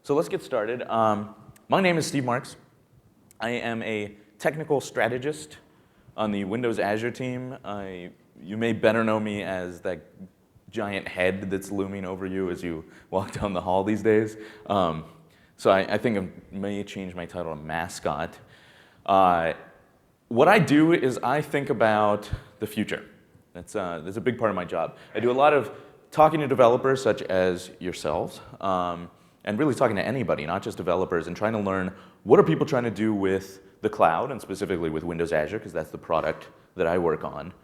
So let's get started. My name is Steve Marks. I am a technical strategist on the Windows Azure team. You may better know me as that giant head that's looming over you as you walk down the hall these days. So I think I may change my title to mascot. What I do is I think about the future. That's a big part of my job. I do a lot of talking to developers such as yourselves, and really talking to anybody, not just developers, and trying to learn what are people trying to do with the cloud, and specifically with Windows Azure, because that's the product that I work on.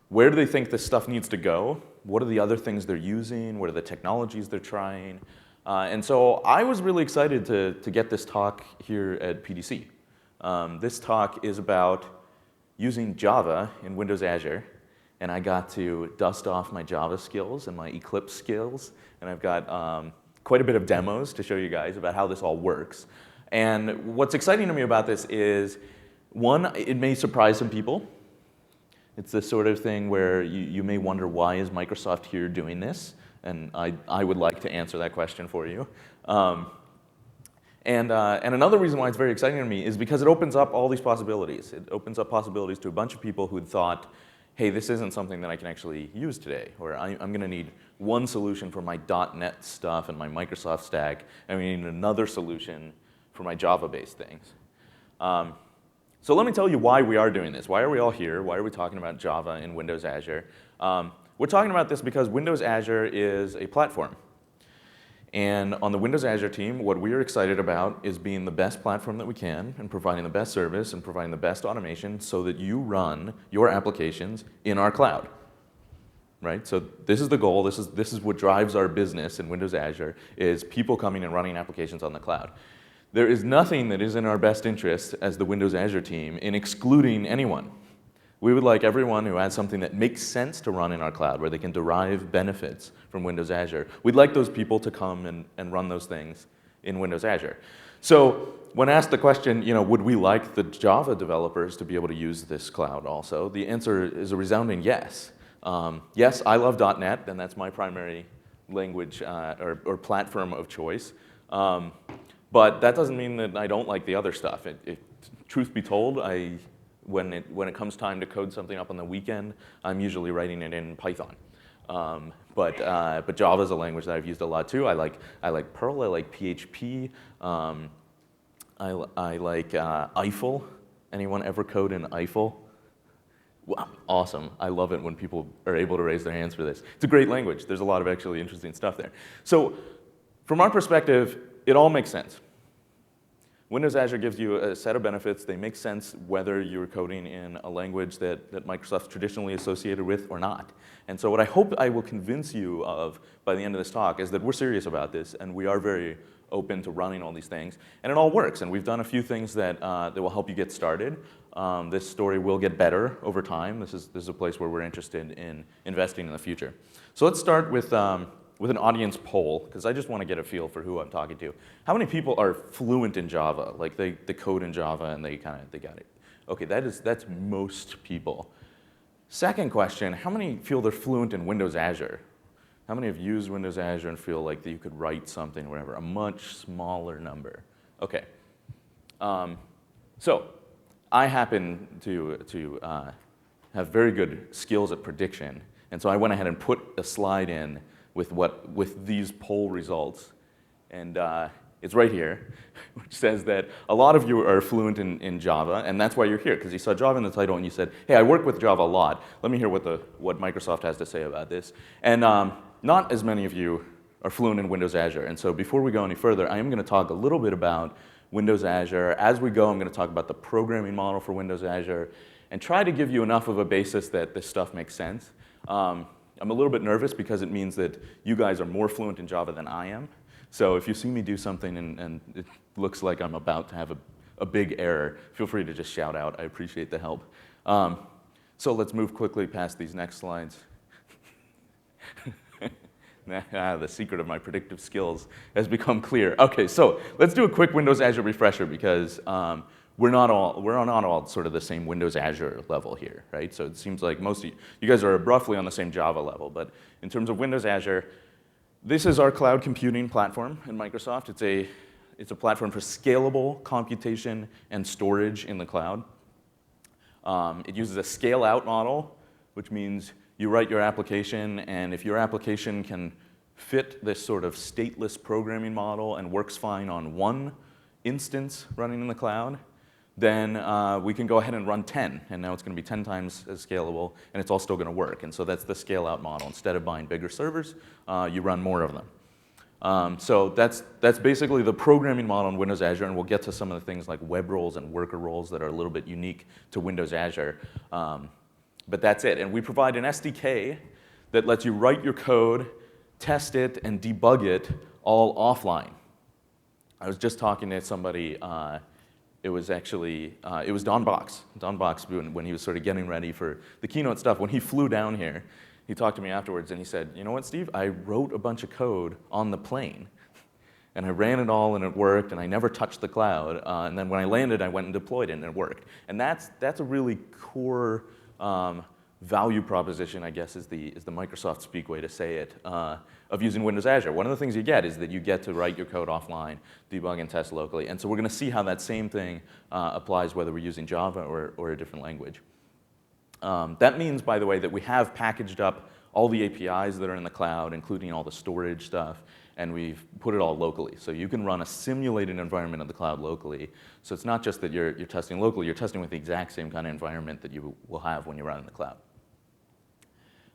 Where do they think this stuff needs to go? What are the other things they're using? What are the technologies they're trying? And so I was really excited to get this talk here at PDC. This talk is about using Java in Windows Azure, and I got to dust off my Java skills and my Eclipse skills, and I've got quite a bit of demos to show you guys about how this all works. And what's exciting to me about this is, one, it may surprise some people. It's the sort of thing where you may wonder, why is Microsoft here doing this? And I would like to answer that question for you. And another reason why it's very exciting to me is because it opens up all these possibilities. It opens up possibilities to a bunch of people who had thought, hey, this isn't something that I can actually use today, or I'm going to need one solution for my .NET stuff and my Microsoft stack, and we need another solution for my Java-based things. So let me tell you why we are doing this. Why are we all here? Why are we talking about Java in Windows Azure? We're talking about this because Windows Azure is a platform. And on the Windows Azure team, what we are excited about is being the best platform that we can and providing the best service and providing the best automation so that you run your applications in our cloud. Right? So this is the goal. This is what drives our business in Windows Azure, is people coming and running applications on the cloud. There is nothing that is in our best interest as the Windows Azure team in excluding anyone. We would like everyone who has something that makes sense to run in our cloud, where they can derive benefits from Windows Azure. We'd like those people to come and run those things in Windows Azure. So when asked the question, would we like the Java developers to be able to use this cloud also, the answer is a resounding yes. Yes, I love .NET, and that's my primary language or platform of choice. But that doesn't mean that I don't like the other stuff. Truth be told, when it comes time to code something up on the weekend, I'm usually writing it in Python. But Java is a language that I've used a lot too. I like Perl. I like PHP. I like Eiffel. Anyone ever code in Eiffel? Wow, awesome. I love it when people are able to raise their hands for this. It's a great language. There's a lot of actually interesting stuff there. So from our perspective, it all makes sense. Windows Azure gives you a set of benefits. They make sense whether you're coding in a language that Microsoft's traditionally associated with or not. And so what I hope I will convince you of by the end of this talk is that we're serious about this, and we are very open to running all these things. And it all works, and we've done a few things that will help you get started. This story will get better over time. This is a place where we're interested in investing in the future. So let's start with an audience poll, because I just want to get a feel for who I'm talking to. How many people are fluent in Java? Like they code in Java and they got it. Okay, that's most people. Second question, how many feel they're fluent in Windows Azure? How many have used Windows Azure and feel like that you could write something, whatever? A much smaller number. Okay. So I happen to have very good skills at prediction, and so I went ahead and put a slide in with these poll results, and it's right here, which says that a lot of you are fluent in Java, and that's why you're here, because you saw Java in the title and you said, hey, I work with Java a lot. Let me hear what Microsoft has to say about this. And not as many of you are fluent in Windows Azure, and so before we go any further, I am going to talk a little bit about Windows Azure. As we go, I'm going to talk about the programming model for Windows Azure and try to give you enough of a basis that this stuff makes sense. I'm a little bit nervous because it means that you guys are more fluent in Java than I am. So if you see me do something and it looks like I'm about to have a big error, feel free to just shout out. I appreciate the help. So let's move quickly past these next slides. The secret of my predictive skills has become clear. Okay, so let's do a quick Windows Azure refresher, because we're not all sort of the same Windows Azure level here, right? So it seems like most of you guys are roughly on the same Java level, but in terms of Windows Azure, This is our cloud computing platform in Microsoft. It's a platform for scalable computation and storage in the cloud. It uses a scale-out model, which means you write your application, and if your application can fit this sort of stateless programming model and works fine on one instance running in the cloud, then we can go ahead and run 10, and now it's going to be 10 times as scalable, and it's all still going to work. And so that's the scale-out model. Instead of buying bigger servers, you run more of them. So that's basically the programming model in Windows Azure, and we'll get to some of the things like web roles and worker roles that are a little bit unique to Windows Azure. But that's it. And we provide an SDK that lets you write your code, test it, and debug it all offline. I was just talking to somebody. It was Don Box. Don Box, when he was sort of getting ready for the keynote stuff, when he flew down here, he talked to me afterwards and he said, you know what, Steve? I wrote a bunch of code on the plane. And I ran it all and it worked, and I never touched the cloud. And then when I landed, I went and deployed it and it worked. And that's a really core value proposition, I guess is the Microsoft speak way to say it, of using Windows Azure. One of the things you get is that you get to write your code offline, debug and test locally. And so we're going to see how that same thing applies whether we're using Java or a different language. That means, by the way, that we have packaged up all the APIs that are in the cloud, including all the storage stuff, and we've put it all locally. So you can run a simulated environment in the cloud locally. So it's not just that you're testing locally, you're testing with the exact same kind of environment that you will have when you run in the cloud.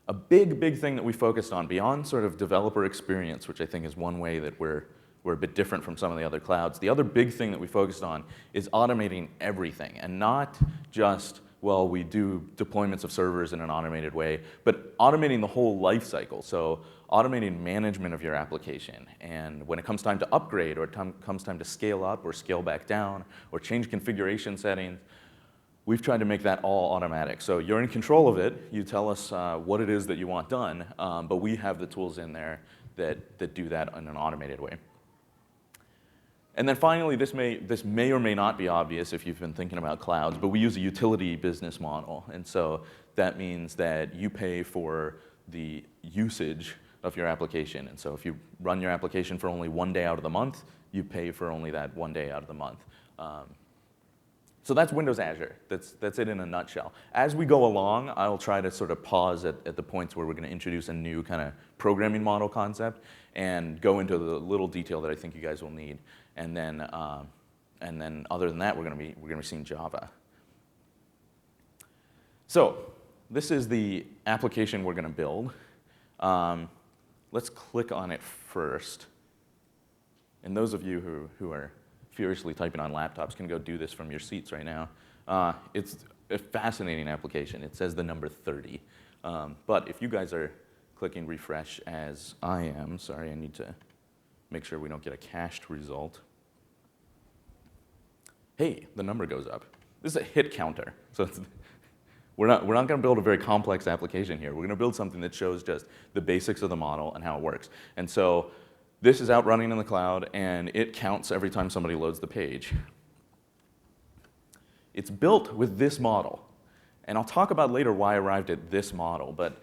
A big thing that we focused on beyond sort of developer experience, which I think is one way that we're a bit different from some of the other clouds, the other big thing that we focused on is automating everything, and not just, well, we do deployments of servers in an automated way, but automating the whole life cycle. So automating management of your application. And when it comes time to upgrade, or it comes time to scale up or scale back down, or change configuration settings, we've tried to make that all automatic. So you're in control of it. You tell us what it is that you want done, but we have the tools in there that do that in an automated way. And then finally, this may or may not be obvious if you've been thinking about clouds, but we use a utility business model. And so that means that you pay for the usage of your application. And so if you run your application for only one day out of the month, you pay for only that one day out of the month. So that's Windows Azure. That's it in a nutshell. As we go along, I'll try to sort of pause at the points where we're going to introduce a new kind of programming model concept and go into the little detail that I think you guys will need. And then other than that, we're going to be seeing Java. So this is the application we're going to build. Let's click on it first. And those of you who are furiously typing on laptops can go do this from your seats right now. It's a fascinating application. It says the number 30. But if you guys are clicking refresh as I am, sorry, I need to make sure we don't get a cached result. Hey, the number goes up. This is a hit counter. So we're not going to build a very complex application here. We're going to build something that shows just the basics of the model and how it works. And so this is out running in the cloud, and it counts every time somebody loads the page. It's built with this model. And I'll talk about later why I arrived at this model. But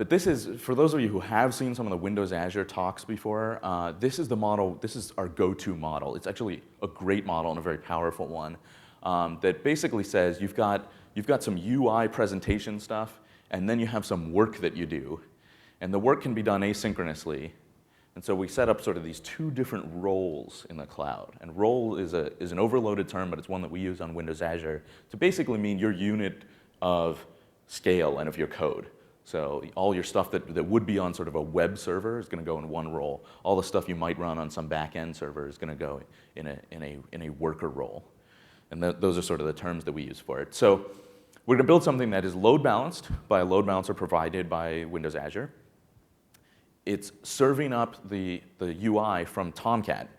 this is, for those of you who have seen some of the Windows Azure talks before, this is the model, this is our go-to model. It's actually a great model and a very powerful one that basically says you've got some UI presentation stuff, and then you have some work that you do. And the work can be done asynchronously. And so we set up sort of these two different roles in the cloud. And role is an overloaded term, but it's one that we use on Windows Azure to basically mean your unit of scale and of your code. So all your stuff that would be on sort of a web server is going to go in one role. All the stuff you might run on some back-end server is going to go in a worker role. And those are sort of the terms that we use for it. So we're going to build something that is load balanced by a load balancer provided by Windows Azure. It's serving up the UI from Tomcat.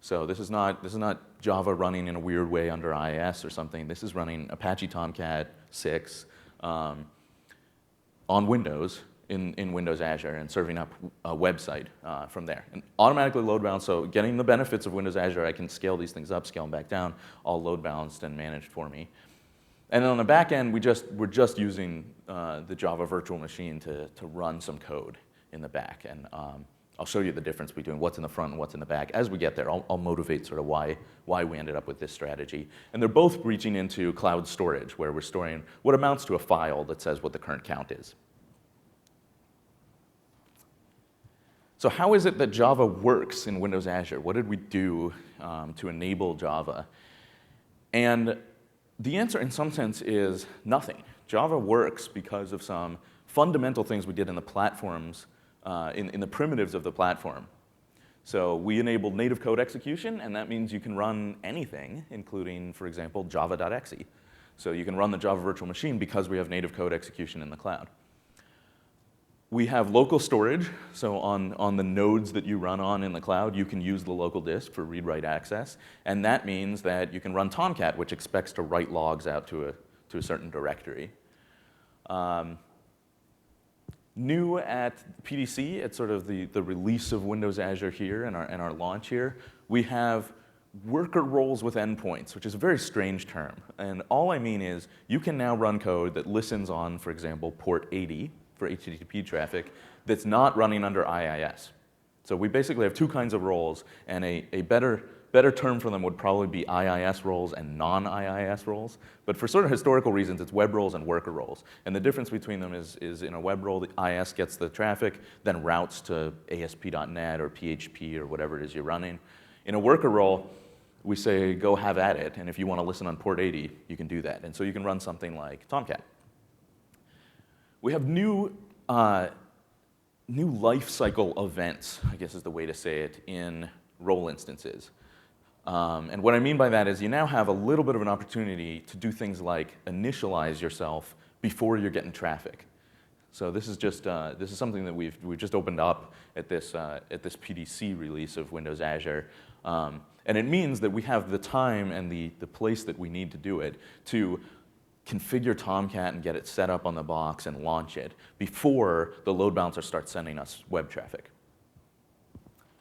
So this is not Java running in a weird way under IIS or something. This is running Apache Tomcat 6 on Windows in Windows Azure and serving up a website from there. And automatically load balanced, so getting the benefits of Windows Azure, I can scale these things up, scale them back down, all load balanced and managed for me. And then on the back end, we're just using the Java virtual machine to run some code. in the back. And I'll show you the difference between what's in the front and what's in the back. As we get there, I'll motivate sort of why we ended up with this strategy. And they're both reaching into cloud storage, where we're storing what amounts to a file that says what the current count is. So how is it that Java works in Windows Azure? What did we do to enable Java? And the answer, in some sense, is nothing. Java works because of some fundamental things we did in the platforms, in the primitives of the platform. So we enabled native code execution, and that means you can run anything, including, for example, java.exe. So you can run the Java virtual machine because we have native code execution in the cloud. We have local storage, so on the nodes that you run on in the cloud, you can use the local disk for read-write access, and that means that you can run Tomcat, which expects to write logs out to a certain directory. New at PDC, at sort of the release of Windows Azure here and our launch here, we have worker roles with endpoints, which is a very strange term. And all I mean is you can now run code that listens on, for example, port 80 for HTTP traffic that's not running under IIS. So we basically have two kinds of roles, and a better term for them would probably be IIS roles and non-IIS roles. But for sort of historical reasons, it's web roles and worker roles. And the difference between them is in a web role, the IIS gets the traffic, then routes to ASP.NET or PHP or whatever it is you're running. In a worker role, we say, go have at it, and if you want to listen on port 80, you can do that. And so you can run something like Tomcat. We have new life cycle events, I guess is the way to say it, in role instances. And what I mean by that is you now have a little bit of an opportunity to do things like initialize yourself before you're getting traffic. So this is just this is something that we've just opened up at this PDC release of Windows Azure, and it means that we have the time and the place that we need to do it to configure Tomcat and get it set up on the box and launch it before the load balancer starts sending us web traffic.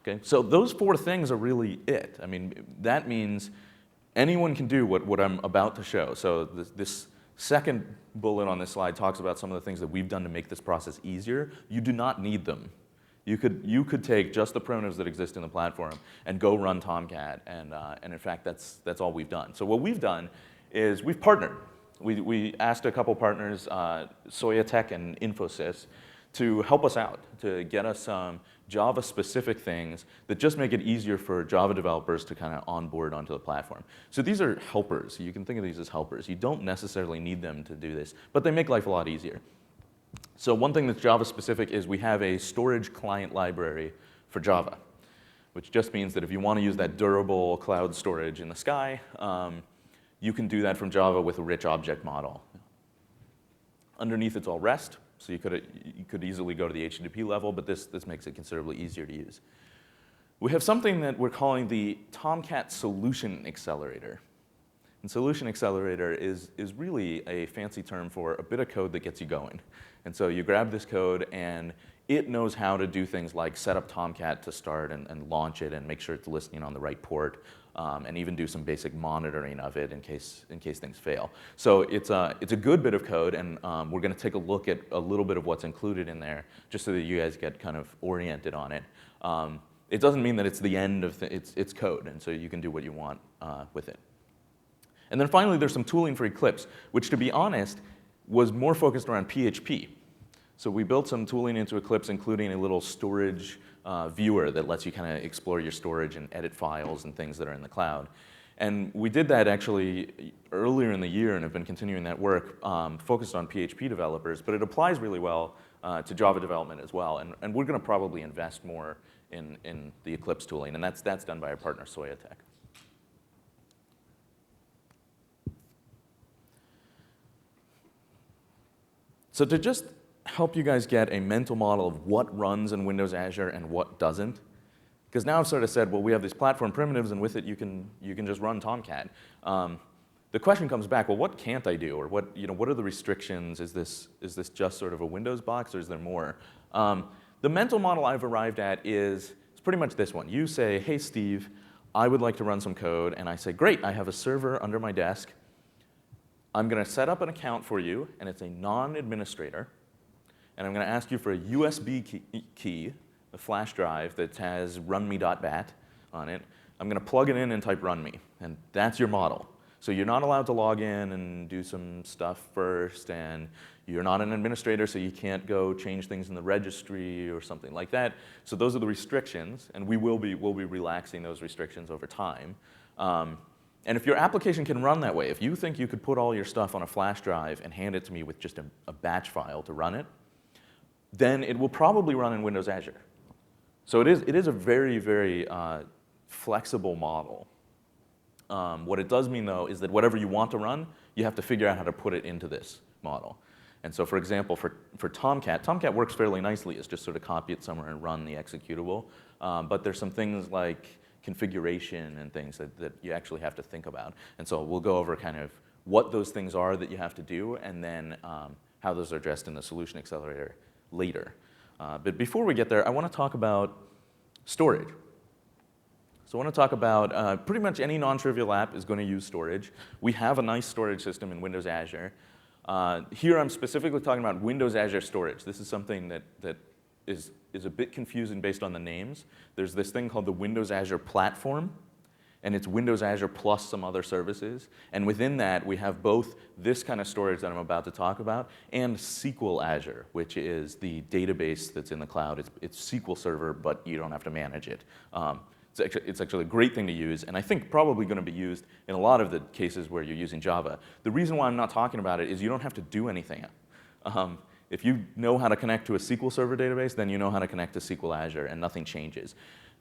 Okay, so those four things are really it. I mean, that means anyone can do what I'm about to show. So this second bullet on this slide talks about some of the things that we've done to make this process easier. You do not need them. You could take just the primitives that exist in the platform and go run Tomcat, and in fact, that's all we've done. So what we've done is we've partnered. We asked a couple partners, Soyatech and Infosys, to help us out, to get us some Java-specific things that just make it easier for Java developers to kind of onboard onto the platform. So these are helpers. You can think of these as helpers. You don't necessarily need them to do this, but they make life a lot easier. So one thing that's Java-specific is we have a storage client library for Java, which just means that if you want to use that durable cloud storage in the sky, you can do that from Java with a rich object model. Underneath, it's all REST, so you could easily go to the HTTP level, but this makes it considerably easier to use. We have something that we're calling the Tomcat Solution Accelerator. And Solution Accelerator is really a fancy term for a bit of code that gets you going. And so you grab this code, and it knows how to do things like set up Tomcat to start and launch it and make sure it's listening on the right port, and even do some basic monitoring of it in case things fail. So it's a good bit of code, and we're going to take a look at a little bit of what's included in there, just so that you guys get kind of oriented on it. It doesn't mean that it's the end of it's code, and so you can do what you want with it. And then finally, there's some tooling for Eclipse, which, to be honest, was more focused around PHP. So we built some tooling into Eclipse, including a little storage viewer that lets you kind of explore your storage and edit files and things that are in the cloud. And we did that actually earlier in the year and have been continuing that work focused on PHP developers, but it applies really well to Java development as well. And we're going to probably invest more in the Eclipse tooling, and that's done by our partner Soyatech. So to just help you guys get a mental model of what runs in Windows Azure and what doesn't, because now I've sort of said, well, we have these platform primitives, and with it you can just run Tomcat. The question comes back, well, what can't I do, or what are the restrictions? Is this just sort of a Windows box, or is there more? The mental model I've arrived at is pretty much this one. You say, hey, Steve, I would like to run some code, and I say, great, I have a server under my desk. I'm going to set up an account for you, and it's a non-administrator, and and I'm going to ask you for a USB key, a flash drive that has runme.bat on it. I'm going to plug it in and type runme, and that's your model. So you're not allowed to log in and do some stuff first, and you're not an administrator, so you can't go change things in the registry or something like that. So those are the restrictions, and we'll be relaxing those restrictions over time. And if your application can run that way, if you think you could put all your stuff on a flash drive and hand it to me with just a batch file to run it, then it will probably run in Windows Azure. So it is a very, very flexible model. What it does mean, though, is that whatever you want to run, you have to figure out how to put it into this model. And so, for example, for Tomcat, Tomcat works fairly nicely. It's just sort of copy it somewhere and run the executable. But there's some things like configuration and things that you actually have to think about. And so we'll go over kind of what those things are that you have to do, and then how those are addressed in the Solution Accelerator later. But before we get there, I want to talk about storage. So I want to talk about pretty much any non-trivial app is going to use storage. We have a nice storage system in Windows Azure. Here I'm specifically talking about Windows Azure storage. This is something that is a bit confusing based on the names. There's this thing called the Windows Azure Platform, and it's Windows Azure plus some other services. And within that, we have both this kind of storage that I'm about to talk about and SQL Azure, which is the database that's in the cloud. It's SQL Server, but you don't have to manage it. It's actually a great thing to use, and I think probably going to be used in a lot of the cases where you're using Java. The reason why I'm not talking about it is you don't have to do anything. If you know how to connect to a SQL Server database, then you know how to connect to SQL Azure, and nothing changes.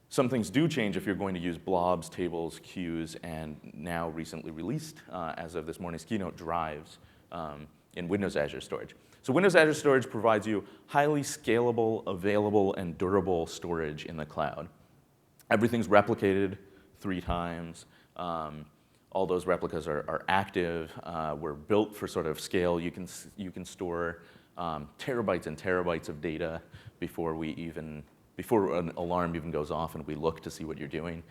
Some things do change if you're going to use blobs, tables, queues, and now recently released, as of this morning's keynote, drives in Windows Azure storage. So Windows Azure storage provides you highly scalable, available, and durable storage in the cloud. Everything's replicated 3 times. All those replicas are active. We're built for sort of scale. You can store terabytes and terabytes of data before an alarm even goes off and we look to see what you're doing.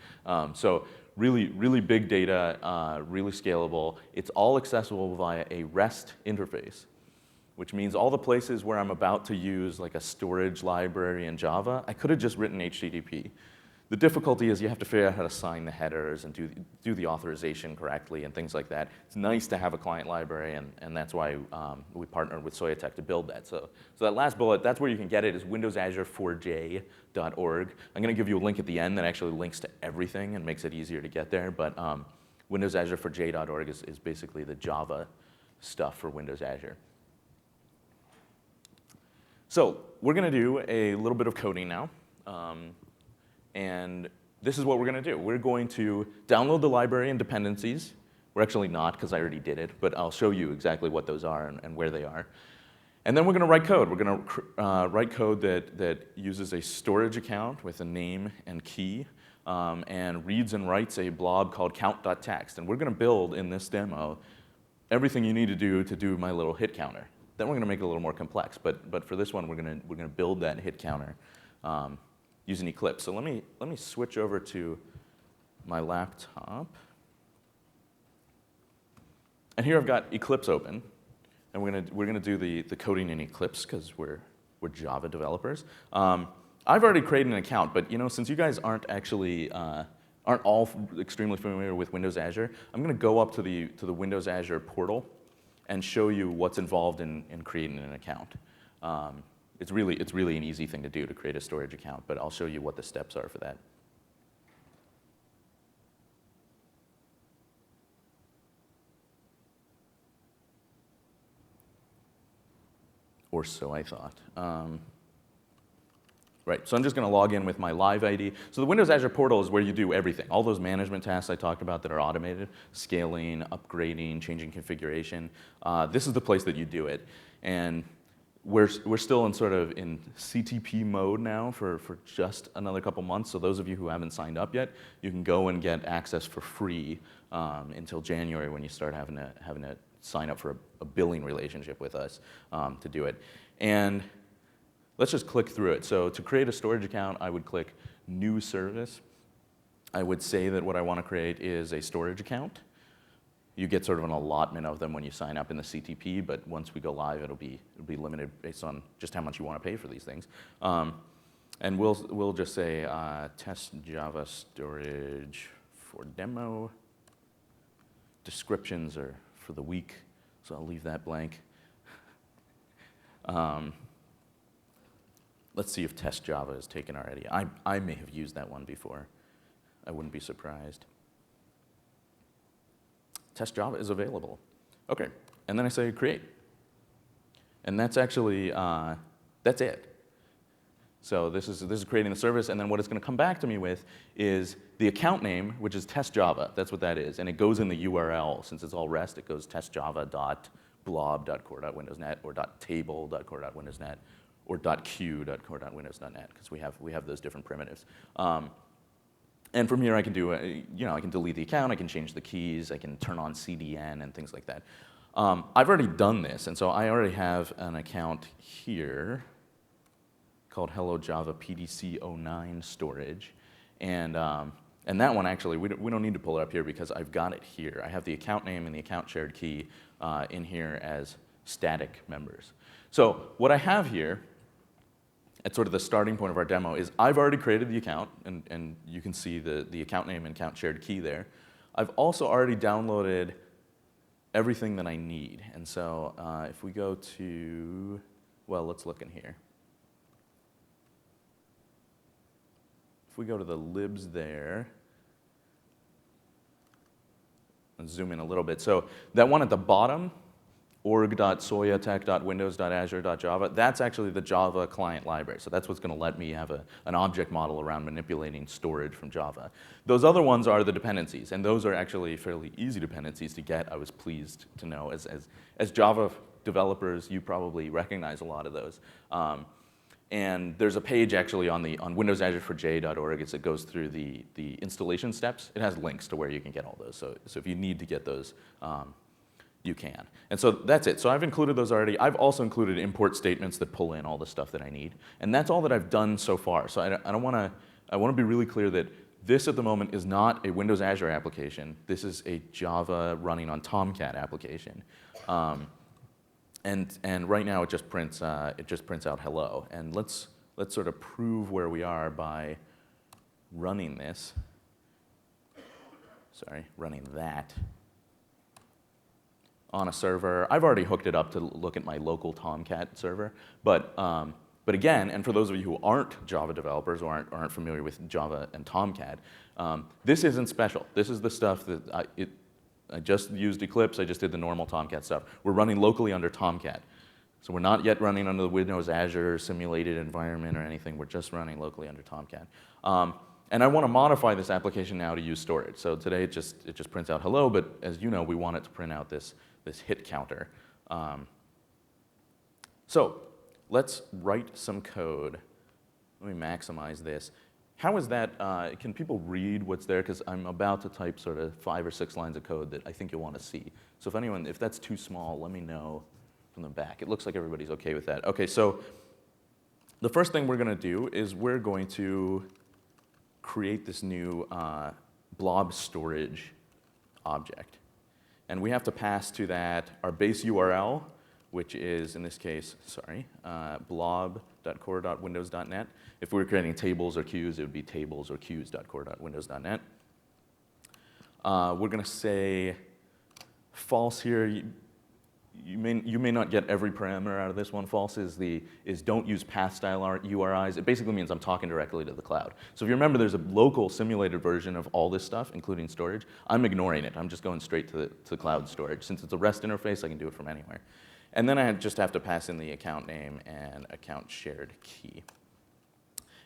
So really big data, really scalable. It's all accessible via a REST interface, which means all the places where I'm about to use like a storage library in Java, I could have just written HTTP. The difficulty is you have to figure out how to sign the headers and do the authorization correctly and things like that. It's nice to have a client library, and that's why we partnered with Soyatech to build that. So that last bullet, that's where you can get it, is windowsazure4j.org. I'm going to give you a link at the end that actually links to everything and makes it easier to get there, but windowsazure4j.org is basically the Java stuff for Windows Azure. So we're going to do a little bit of coding now. And this is what we're going to do. We're going to download the library and dependencies. We're actually not, because I already did it, but I'll show you exactly what those are and where they are. And then we're going to write code. We're going to write code that uses a storage account with a name and key, and reads and writes a blob called count.txt. And we're going to build, in this demo, everything you need to do my little hit counter. Then we're going to make it a little more complex. But for this one, we're going to build that hit counter using Eclipse. So let me switch over to my laptop. And here I've got Eclipse open, and we're gonna do the coding in Eclipse because we're Java developers. I've already created an account, but since you guys aren't all extremely familiar with Windows Azure, I'm gonna go up to the Windows Azure portal and show you what's involved in creating an account. It's really an easy thing to do to create a storage account, but I'll show you what the steps are for that. Or so I thought. Right, so I'm just going to log in with my live ID. So the Windows Azure portal is where you do everything. All those management tasks I talked about that are automated, scaling, upgrading, changing configuration. This is the place that you do it. And we're still in CTP mode now for just another couple months. So those of you who haven't signed up yet, you can go and get access for free until January when you start having to sign up for a billing relationship with us to do it. And let's just click through it. So to create a storage account, I would click New Service. I would say that what I want to create is a storage account. You get sort of an allotment of them when you sign up in the CTP, but once we go live, it'll be limited based on just how much you want to pay for these things. And we'll just say test Java storage for demo. Descriptions are for the week, so I'll leave that blank. Let's see if test Java is taken already. I may have used that one before. I wouldn't be surprised. Test Java is available. Okay, and then I say create. And that's actually, that's it. So this is creating the service, and then what it's going to come back to me with is the account name, which is test Java. That's what that is, and it goes in the URL. Since it's all REST, it goes testjava.blob.core.windows.net or .table.core.windows.net or .q.core.windows.net, because we have those different primitives. And from here, I can do, I can delete the account, I can change the keys, I can turn on CDN and things like that. I've already done this, and so I already have an account here called Hello Java PDC 09 storage, and that one actually we don't need to pull it up here because I've got it here. I have the account name and the account shared key in here as static members. So what I have here at sort of the starting point of our demo is I've already created the account, and you can see the account name and account shared key there. I've also already downloaded everything that I need. And so if we go to, well, let's look in here. If we go to the libs there, and zoom in a little bit. So that one at the bottom, org.soyatech.windows.azure.java, that's actually the Java client library. So that's what's going to let me have an object model around manipulating storage from Java. Those other ones are the dependencies, and those are actually fairly easy dependencies to get, I was pleased to know. As Java developers, you probably recognize a lot of those. And there's a page actually on windowsazureforj.org. It goes through the installation steps. It has links to where you can get all those. So if you need to get those, you can. And so that's it. So I've included those already. I've also included import statements that pull in all the stuff that I need. And that's all that I've done so far. So I want to be really clear that this at the moment is not a Windows Azure application. This is a Java running on Tomcat application. And right now it just prints out hello. And let's sort of prove where we are by running this. Sorry, running that on a server. I've already hooked it up to look at my local Tomcat server, but again, and for those of you who aren't Java developers or aren't familiar with Java and Tomcat, this isn't special. This is the stuff that I just used Eclipse. I just did the normal Tomcat stuff. We're running locally under Tomcat, so we're not yet running under the Windows Azure simulated environment or anything. We're just running locally under Tomcat. And I want to modify this application now to use storage. So today it just prints out hello, but as you know, we want it to print out this hit counter. So let's write some code. Let me maximize this. How is that, can people read what's there? Because I'm about to type sort of 5 or 6 lines of code that I think you'll want to see. So if that's too small, let me know from the back. It looks like everybody's okay with that. Okay, so the first thing we're going to do is we're going to create this new blob storage object. And we have to pass to that our base URL, which is, in this case, blob.core.windows.net. If we were creating tables or queues, it would be tables or queues.core.windows.net. We're going to say false here. You may not get every parameter out of this one. False is don't use path style URIs. It basically means I'm talking directly to the cloud. So if you remember, there's a local simulated version of all this stuff, including storage. I'm ignoring it. I'm just going straight to the cloud storage. Since it's a REST interface, I can do it from anywhere. And then I just have to pass in the account name and account shared key.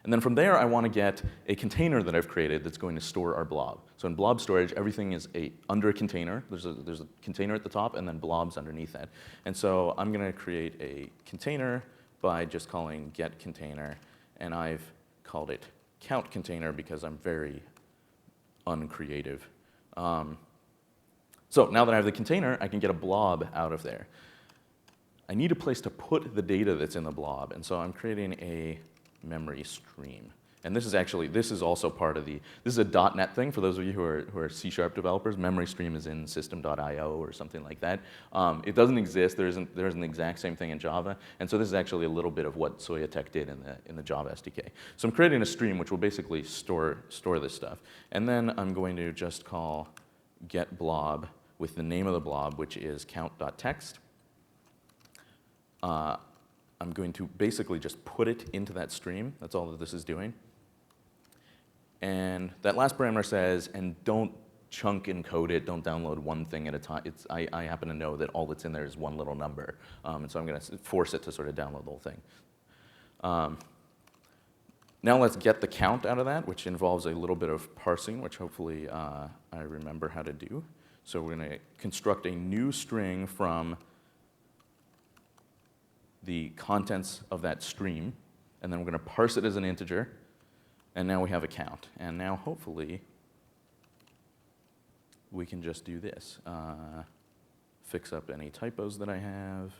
And then from there, I want to get a container that I've created that's going to store our blob. So in blob storage, everything is under a container. There's a container at the top and then blobs underneath that. And so I'm going to create a container by just calling get container. And I've called it count container because I'm very uncreative. So now that I have the container, I can get a blob out of there. I need a place to put the data that's in the blob. And so I'm creating a memory stream. And this is also part of this is a .NET thing for those of you who are C# developers. Memory stream is in system.io or something like that. It doesn't exist. There isn't the exact same thing in Java. And so this is actually a little bit of what Soyatech did in the Java SDK. So I'm creating a stream which will basically store this stuff. And then I'm going to just call get blob with the name of the blob, which is count.text. I'm going to basically just put it into that stream. That's all that this is doing. And that last parameter says, and don't chunk encode it, don't download one thing at a time. I happen to know that all that's in there is one little number. And so I'm going to force it to sort of download the whole thing. Now let's get the count out of that, which involves a little bit of parsing, which hopefully I remember how to do. So we're going to construct a new string from the contents of that stream, and then we're going to parse it as an integer, and now we have a count. And now hopefully we can just do this. Fix up any typos that I have.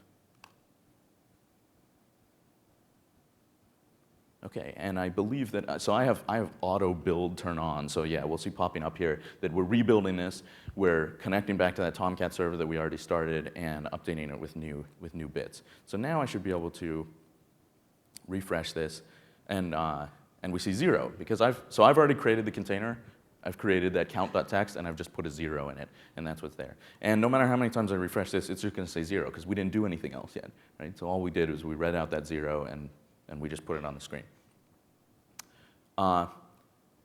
Okay, and I believe that, so I have auto build turn on. So yeah, we'll see popping up here that we're rebuilding this. We're connecting back to that Tomcat server that we already started and updating it with new bits. So now I should be able to refresh this, and we see 0 because I've already created the container. I've created that count.text, and I've just put a 0 in it, and that's what's there. And no matter how many times I refresh this, it's just going to say 0 because we didn't do anything else yet, right? So all we did was we read out that 0 and we just put it on the screen.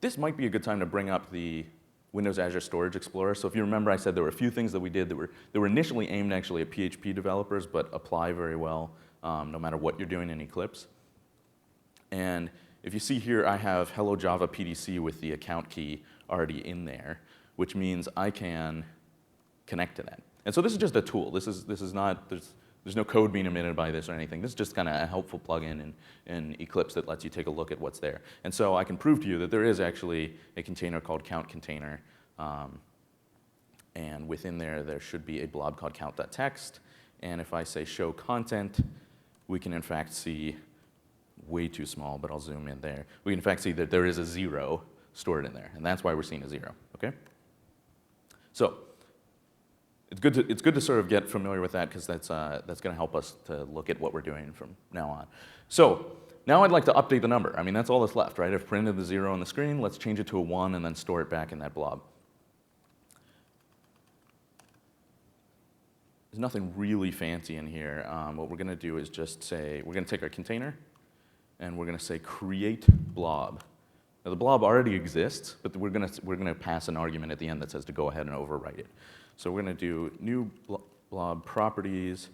This might be a good time to bring up the Windows Azure Storage Explorer. So if you remember, I said there were a few things that we did that were initially aimed actually at PHP developers, but apply very well no matter what you're doing in Eclipse. And if you see here, I have Hello Java PDC with the account key already in there, which means I can connect to that. And so this is just a tool. This is not, there's no code being emitted by this or anything. This is just kind of a helpful plugin in Eclipse that lets you take a look at what's there. And so I can prove to you that there is actually a container called count container. And within there should be a blob called count.text. And if I say show content, we can in fact see, way too small, but I'll zoom in there. We can in fact see that there is a 0 stored in there. And that's why we're seeing a 0, okay? So it's good to sort of get familiar with that because that's going to help us to look at what we're doing from now on. So now I'd like to update the number. I mean, that's all that's left, right? I've printed the 0 on the screen. Let's change it to a 1 and then store it back in that blob. There's nothing really fancy in here. What we're going to do is just say, we're going to take our container and we're going to say create blob. Now the blob already exists, but we're going to pass an argument at the end that says to go ahead and overwrite it. So we're going to do new blob properties,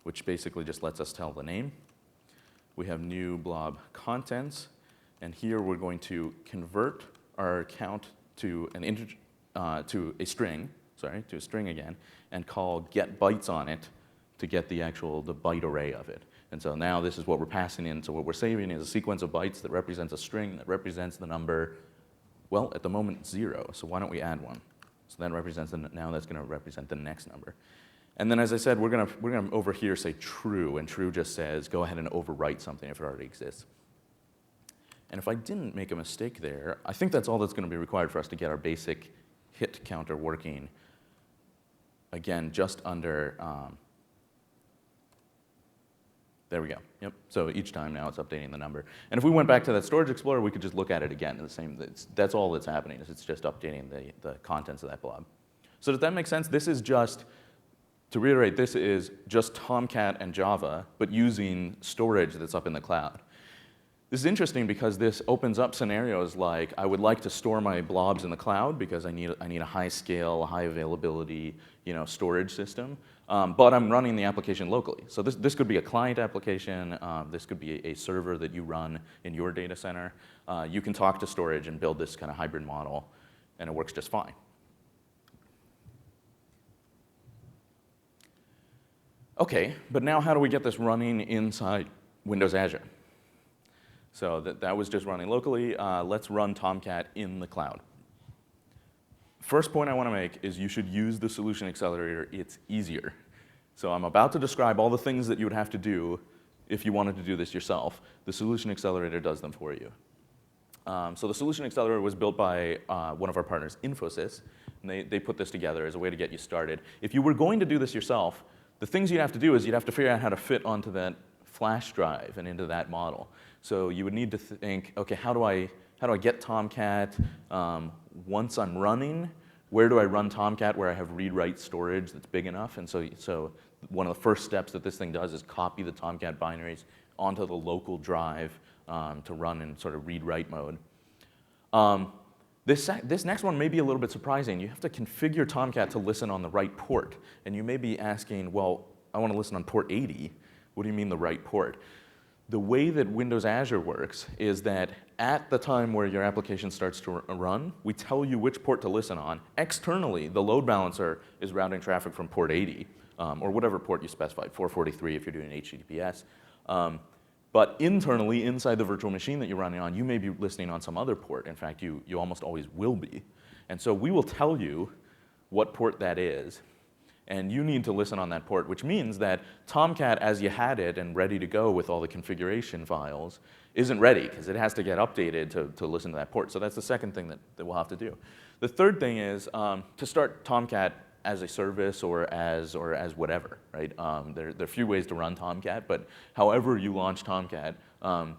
which basically just lets us tell the name. We have new blob contents, and here we're going to convert our count to an integer, to a string again, and call get bytes on it to get the byte array of it. And so now this is what we're passing in. So what we're saving is a sequence of bytes that represents a string that represents the number, well, at the moment 0. So why don't we add one? So that represents now that's going to represent the next number. And then as I said, we're going to over here say true, and true just says go ahead and overwrite something if it already exists. And if I didn't make a mistake there, I think that's all that's going to be required for us to get our basic hit counter working. Again, just under, there we go. Yep. So each time now it's updating the number. And if we went back to that Storage Explorer, we could just look at it again. That's all that's happening, is it's just updating the contents of that blob. So does that make sense? This is just, to reiterate, this is just Tomcat and Java, but using storage that's up in the cloud. This is interesting because this opens up scenarios like I would like to store my blobs in the cloud because I need a high scale, high availability, storage system. But I'm running the application locally. So this could be a client application. This could be a server that you run in your data center. You can talk to storage and build this kind of hybrid model, and it works just fine. Okay, but now how do we get this running inside Windows Azure? So that was just running locally. Let's run Tomcat in the cloud. First point I want to make is you should use the solution accelerator. It's easier. So I'm about to describe all the things that you would have to do if you wanted to do this yourself. The solution accelerator does them for you. So the solution accelerator was built by one of our partners, Infosys, and they put this together as a way to get you started. If you were going to do this yourself, the things you'd have to do is you'd have to figure out how to fit onto that flash drive and into that model. So you would need to think, okay, how do I get Tomcat once I'm running? Where do I run Tomcat where I have read-write storage that's big enough? And so one of the first steps that this thing does is copy the Tomcat binaries onto the local drive to run in sort of read-write mode. This next one may be a little bit surprising. You have to configure Tomcat to listen on the right port. And you may be asking, well, I want to listen on port 80. What do you mean the right port? The way that Windows Azure works is that at the time where your application starts to run, we tell you which port to listen on. Externally, the load balancer is routing traffic from port 80, or whatever port you specified, 443 if you're doing HTTPS. But internally, inside the virtual machine that you're running on, you may be listening on some other port. In fact, you almost always will be. And so we will tell you what port that is, and you need to listen on that port, which means that Tomcat, as you had it and ready to go with all the configuration files, isn't ready, because it has to get updated to listen to that port. So that's the second thing that we'll have to do. The third thing is to start Tomcat as a service or as whatever, right? There are a few ways to run Tomcat, but however you launch Tomcat,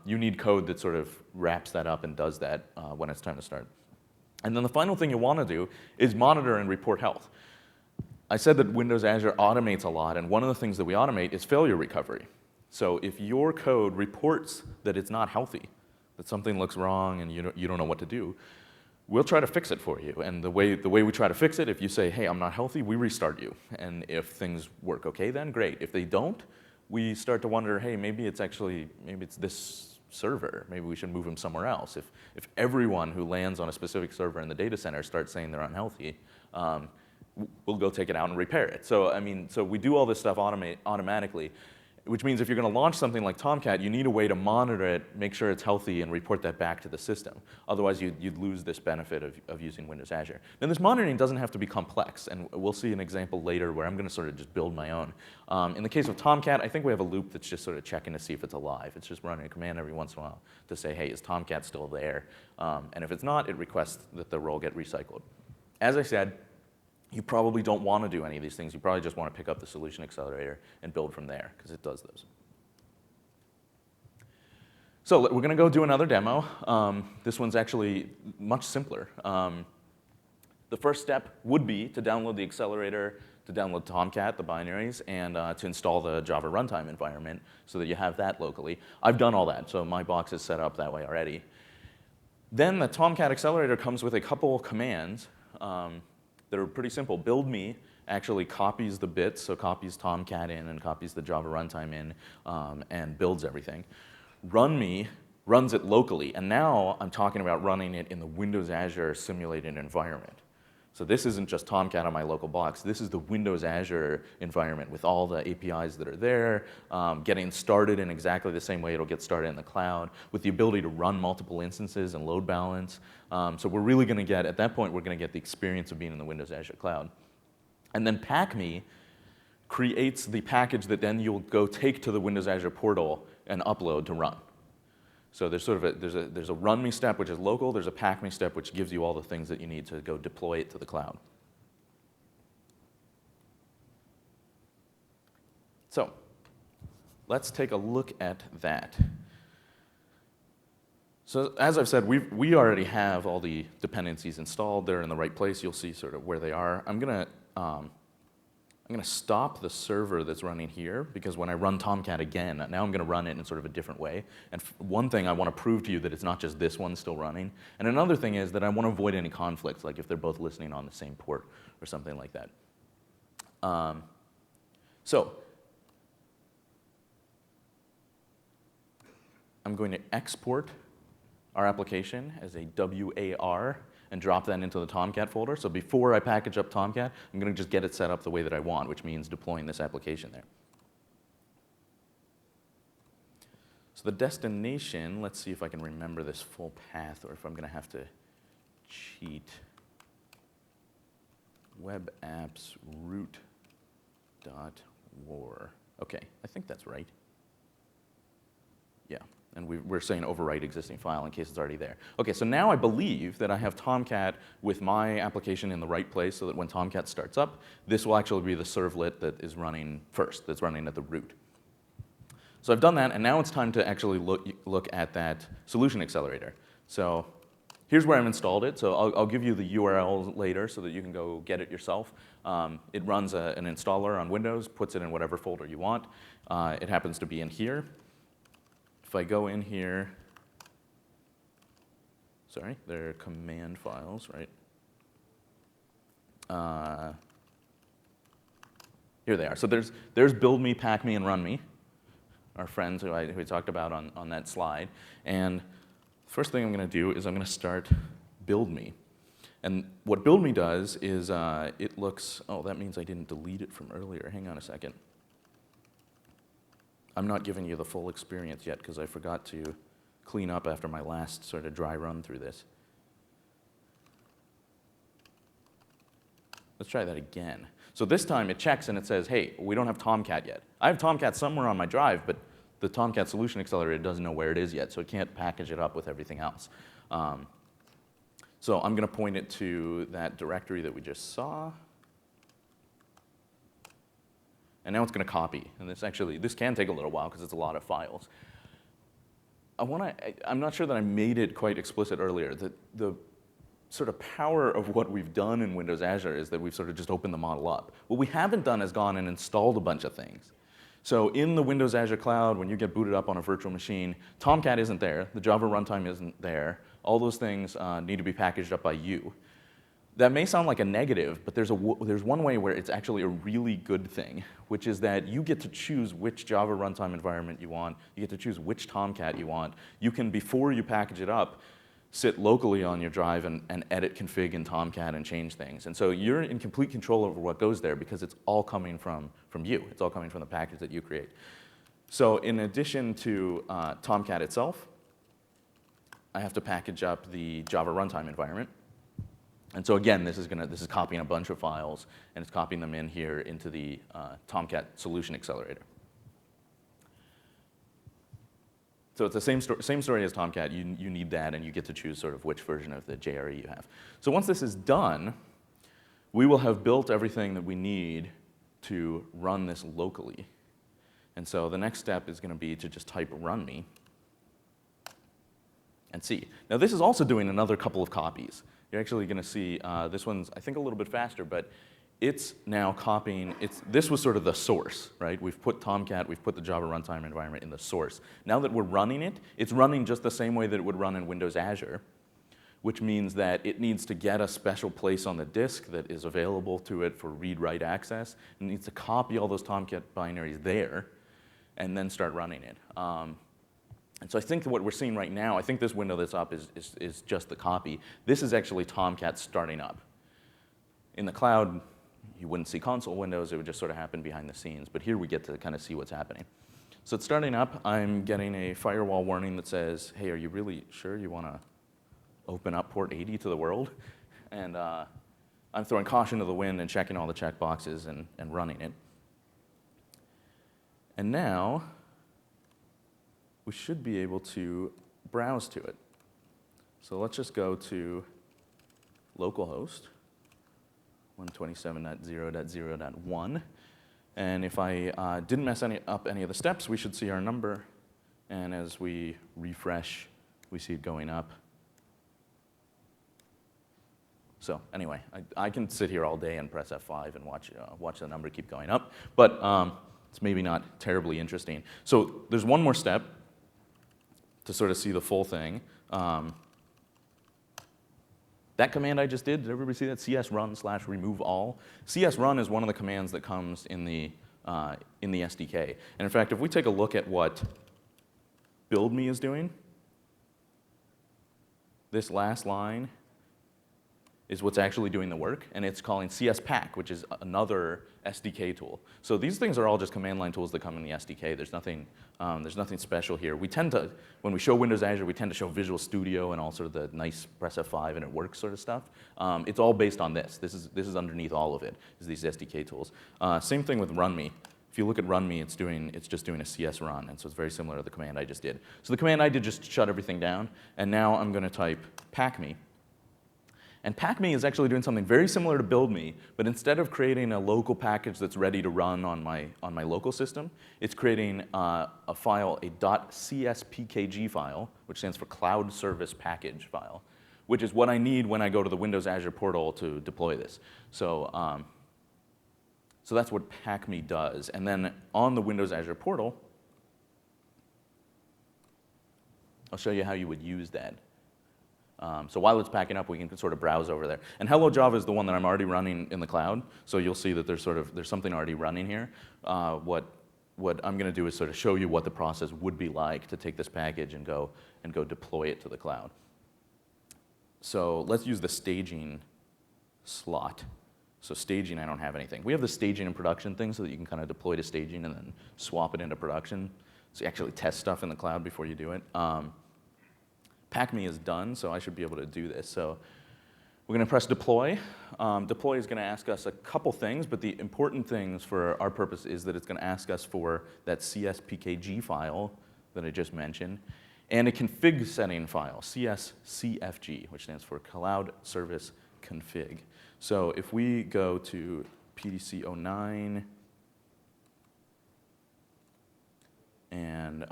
you need code that sort of wraps that up and does that when it's time to start. And then the final thing you want to do is monitor and report health. I said that Windows Azure automates a lot, and one of the things that we automate is failure recovery. So if your code reports that it's not healthy, that something looks wrong and you don't know what to do, we'll try to fix it for you. And the way we try to fix it, if you say, hey, I'm not healthy, we restart you. And if things work okay, then great. If they don't, we start to wonder, hey, maybe it's this server. Maybe we should move them somewhere else. If everyone who lands on a specific server in the data center starts saying they're unhealthy, we'll go take it out and repair it. So we do all this stuff automatically, which means if you're going to launch something like Tomcat, you need a way to monitor it, make sure it's healthy, and report that back to the system. Otherwise, you'd lose this benefit of using Windows Azure. Now, this monitoring doesn't have to be complex, and we'll see an example later where I'm going to sort of just build my own. In the case of Tomcat, I think we have a loop that's just sort of checking to see if it's alive. It's just running a command every once in a while to say, hey, is Tomcat still there? And if it's not, it requests that the role get recycled. As I said, you probably don't want to do any of these things. You probably just want to pick up the solution accelerator and build from there, because it does those. So we're going to go do another demo. This one's actually much simpler. The first step would be to download the accelerator, to download Tomcat, the binaries, and to install the Java runtime environment so that you have that locally. I've done all that, so my box is set up that way already. Then the Tomcat accelerator comes with a couple commands that are pretty simple. Build me actually copies the bits, so copies Tomcat in and copies the Java runtime in and builds everything. Run me runs it locally, and now I'm talking about running it in the Windows Azure simulated environment. So this isn't just Tomcat on my local box. This is the Windows Azure environment with all the APIs that are there, getting started in exactly the same way it'll get started in the cloud, with the ability to run multiple instances and load balance. So we're really going to get, at that point, we're going to get the experience of being in the Windows Azure cloud. And then PackMe creates the package that then you'll go take to the Windows Azure portal and upload to run. So there's sort of there's a run me step, which is local. There's a pack me step, which gives you all the things that you need to go deploy it to the cloud. So let's take a look at that. So as I've said, we already have all the dependencies installed. They're in the right place. You'll see sort of where they are. I'm gonna stop the server that's running here, because when I run Tomcat again, now I'm going to run it in sort of a different way. And one thing, I want to prove to you that it's not just this one still running. And another thing is that I want to avoid any conflicts, like if they're both listening on the same port or something like that. So I'm going to export our application as a WAR and drop that into the Tomcat folder. So before I package up Tomcat, I'm going to just get it set up the way that I want, which means deploying this application there. So the destination, let's see if I can remember this full path or if I'm going to have to cheat. Web apps root.war. Okay, I think that's right. Yeah, and we're saying overwrite existing file in case it's already there. Okay, so now I believe that I have Tomcat with my application in the right place so that when Tomcat starts up, this will actually be the servlet that is running first, that's running at the root. So I've done that, and now it's time to actually look at that solution accelerator. So here's where I've installed it. So I'll give you the URL later so that you can go get it yourself. It runs an installer on Windows, puts it in whatever folder you want. It happens to be in here. If I go in here, sorry, they're command files, right? Here they are. So there's build me, pack me, and run me, our friends who we talked about on that slide. And the first thing I'm going to do is I'm going to start build me. And what build me does is it looks, oh, that means I didn't delete it from earlier. Hang on a second. I'm not giving you the full experience yet because I forgot to clean up after my last sort of dry run through this. Let's try that again. So this time it checks and it says, hey, we don't have Tomcat yet. I have Tomcat somewhere on my drive, but the Tomcat Solution Accelerator doesn't know where it is yet, so it can't package it up with everything else. So I'm going to point it to that directory that we just saw. And now it's going to copy. And this can take a little while because it's a lot of files. I'm not sure that I made it quite explicit earlier. The sort of power of what we've done in Windows Azure is that we've sort of just opened the model up. What we haven't done is gone and installed a bunch of things. So in the Windows Azure cloud, when you get booted up on a virtual machine, Tomcat isn't there. The Java runtime isn't there. All those things need to be packaged up by you. That may sound like a negative, but there's one way where it's actually a really good thing, which is that you get to choose which Java runtime environment you want. You get to choose which Tomcat you want. You can, before you package it up, sit locally on your drive and edit config in Tomcat and change things. And so you're in complete control over what goes there because it's all coming from you. It's all coming from the package that you create. So in addition to Tomcat itself, I have to package up the Java runtime environment. And so again, this is copying a bunch of files, and it's copying them in here into the Tomcat Solution Accelerator. So it's the same story as Tomcat. You need that, and you get to choose sort of which version of the JRE you have. So once this is done, we will have built everything that we need to run this locally. And so the next step is going to be to just type run me and see. Now this is also doing another couple of copies. You're actually going to see this one's, I think, a little bit faster, but it's now copying. This was sort of the source, right? We've put Tomcat, we've put the Java runtime environment in the source. Now that we're running it, it's running just the same way that it would run in Windows Azure, which means that it needs to get a special place on the disk that is available to it for read-write access. It needs to copy all those Tomcat binaries there and then start running it. And so I think what we're seeing right now, I think this window that's up is just the copy. This is actually Tomcat starting up. In the cloud, you wouldn't see console windows. It would just sort of happen behind the scenes. But here we get to kind of see what's happening. So it's starting up. I'm getting a firewall warning that says, hey, are you really sure you want to open up port 80 to the world? And I'm throwing caution to the wind and checking all the checkboxes and running it. And now we should be able to browse to it. So let's just go to localhost 127.0.0.1. And if I didn't mess up any of the steps, we should see our number. And as we refresh, we see it going up. So anyway, I can sit here all day and press F5 and watch the number keep going up. But it's maybe not terribly interesting. So there's one more step to sort of see the full thing. That command I just did everybody see that? csrun/remove all. csrun is one of the commands that comes in the SDK. And in fact, if we take a look at what build me is doing, this last line is what's actually doing the work, and it's calling cspack, which is another SDK tool. So these things are all just command line tools that come in the SDK. There's nothing special here. We tend to, when we show Windows Azure, we tend to show Visual Studio and all sort of the nice press F5 and it works sort of stuff. It's all based on this. This is underneath all of it, is these SDK tools. Same thing with run me. if you look at runme, it's just doing a CS run, and so it's very similar to the command I just did. So the command I did just shut everything down, and now I'm going to type packme. And packme is actually doing something very similar to buildme, but instead of creating a local package that's ready to run on my local system, it's creating a file, a .cspkg file, which stands for Cloud Service Package file, which is what I need when I go to the Windows Azure portal to deploy this. So that's what packme does. And then on the Windows Azure portal, I'll show you how you would use that. So while it's packing up, we can sort of browse over there. And Hello Java is the one that I'm already running in the cloud. So you'll see that there's something already running here. What I'm going to do is sort of show you what the process would be like to take this package and go deploy it to the cloud. So let's use the staging slot. So staging, I don't have anything. We have the staging and production thing so that you can kind of deploy to staging and then swap it into production. So you actually test stuff in the cloud before you do it. packme is done, so I should be able to do this. So we're going to press deploy. Deploy is going to ask us a couple things, but the important things for our purpose is that it's going to ask us for that CSPKG file that I just mentioned, and a config setting file, CSCFG, which stands for Cloud Service Config. So if we go to PDC 09 and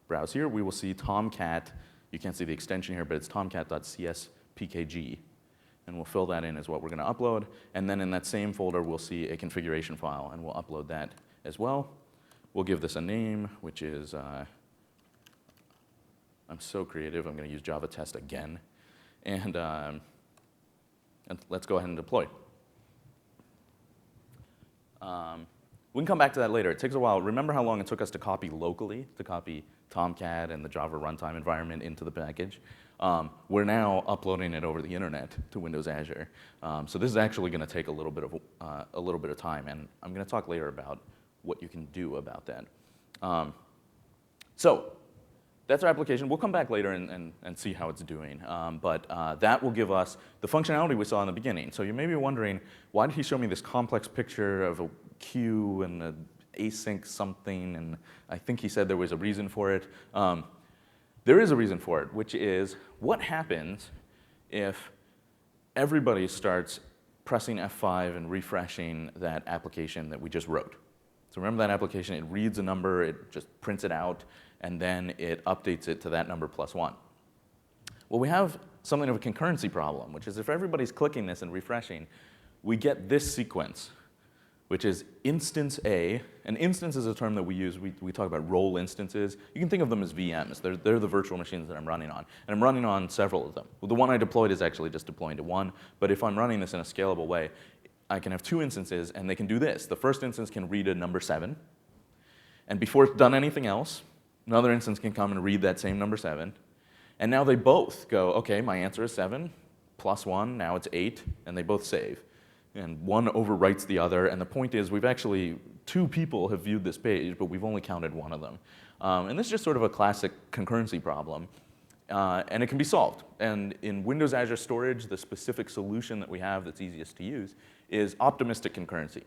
browse here, we will see Tomcat. You can't see the extension here, but it's tomcat.cspkg. And we'll fill that in as what we're going to upload. And then in that same folder, we'll see a configuration file, and we'll upload that as well. We'll give this a name, which is, I'm so creative, I'm going to use Java test again. And let's go ahead and deploy. We can come back to that later. It takes a while. Remember how long it took us to copy locally, to copy Tomcat and the Java runtime environment into the package? We're now uploading it over the internet to Windows Azure. So this is actually going to take a little bit of time, and I'm going to talk later about what you can do about that. So that's our application. We'll come back later and see how it's doing. But that will give us the functionality we saw in the beginning. So you may be wondering, why did he show me this complex picture of a queue and an async something? And I think he said there was a reason for it. There is a reason for it, which is what happens if everybody starts pressing F5 and refreshing that application that we just wrote. So remember that application, it reads a number, it just prints it out, and then it updates it to that number +1. Well, we have something of a concurrency problem, which is if everybody's clicking this and refreshing, we get this sequence, which is instance A. An instance is a term that we use. We talk about role instances. You can think of them as VMs. They're the virtual machines that I'm running on. And I'm running on several of them. Well, the one I deployed is actually just deploying to one. But if I'm running this in a scalable way, I can have two instances, and they can do this. The first instance can read a number 7. And before it's done anything else, another instance can come and read that same number 7. And now they both go, OK, my answer is 7 plus 1. Now it's 8. And they both save. And one overwrites the other. And the point is, we've actually, 2 people have viewed this page, but we've only counted one of them. And this is just sort of a classic concurrency problem. And it can be solved. And in Windows Azure Storage, the specific solution that we have that's easiest to use is optimistic concurrency.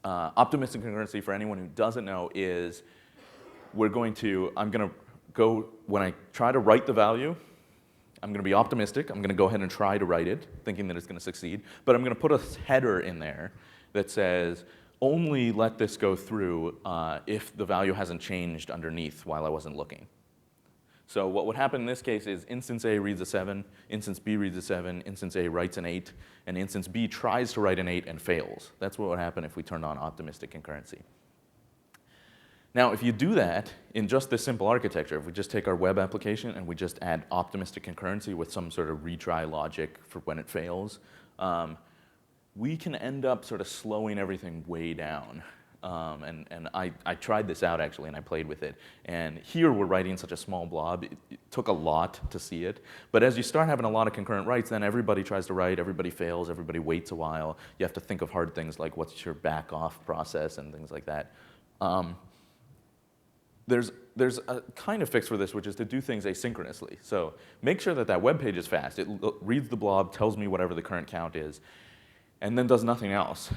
Optimistic concurrency, for anyone who doesn't know, is I'm going to go, when I try to write the value, I'm going to be optimistic. I'm going to go ahead and try to write it, thinking that it's going to succeed. But I'm going to put a header in there that says, only let this go through if the value hasn't changed underneath while I wasn't looking. So what would happen in this case is instance A reads a 7, instance B reads a 7, instance A writes an 8, and instance B tries to write an 8 and fails. That's what would happen if we turned on optimistic concurrency. Now, if you do that in just this simple architecture, if we just take our web application and we just add optimistic concurrency with some sort of retry logic for when it fails, we can end up sort of slowing everything way down. And I tried this out, actually, and I played with it. And here we're writing such a small blob. It took a lot to see it. But as you start having a lot of concurrent writes, then everybody tries to write, everybody fails, everybody waits a while. You have to think of hard things like what's your back-off process and things like that. There's a kind of fix for this, which is to do things asynchronously. So make sure that that web page is fast. It reads the blob, tells me whatever the current count is, and then does nothing else.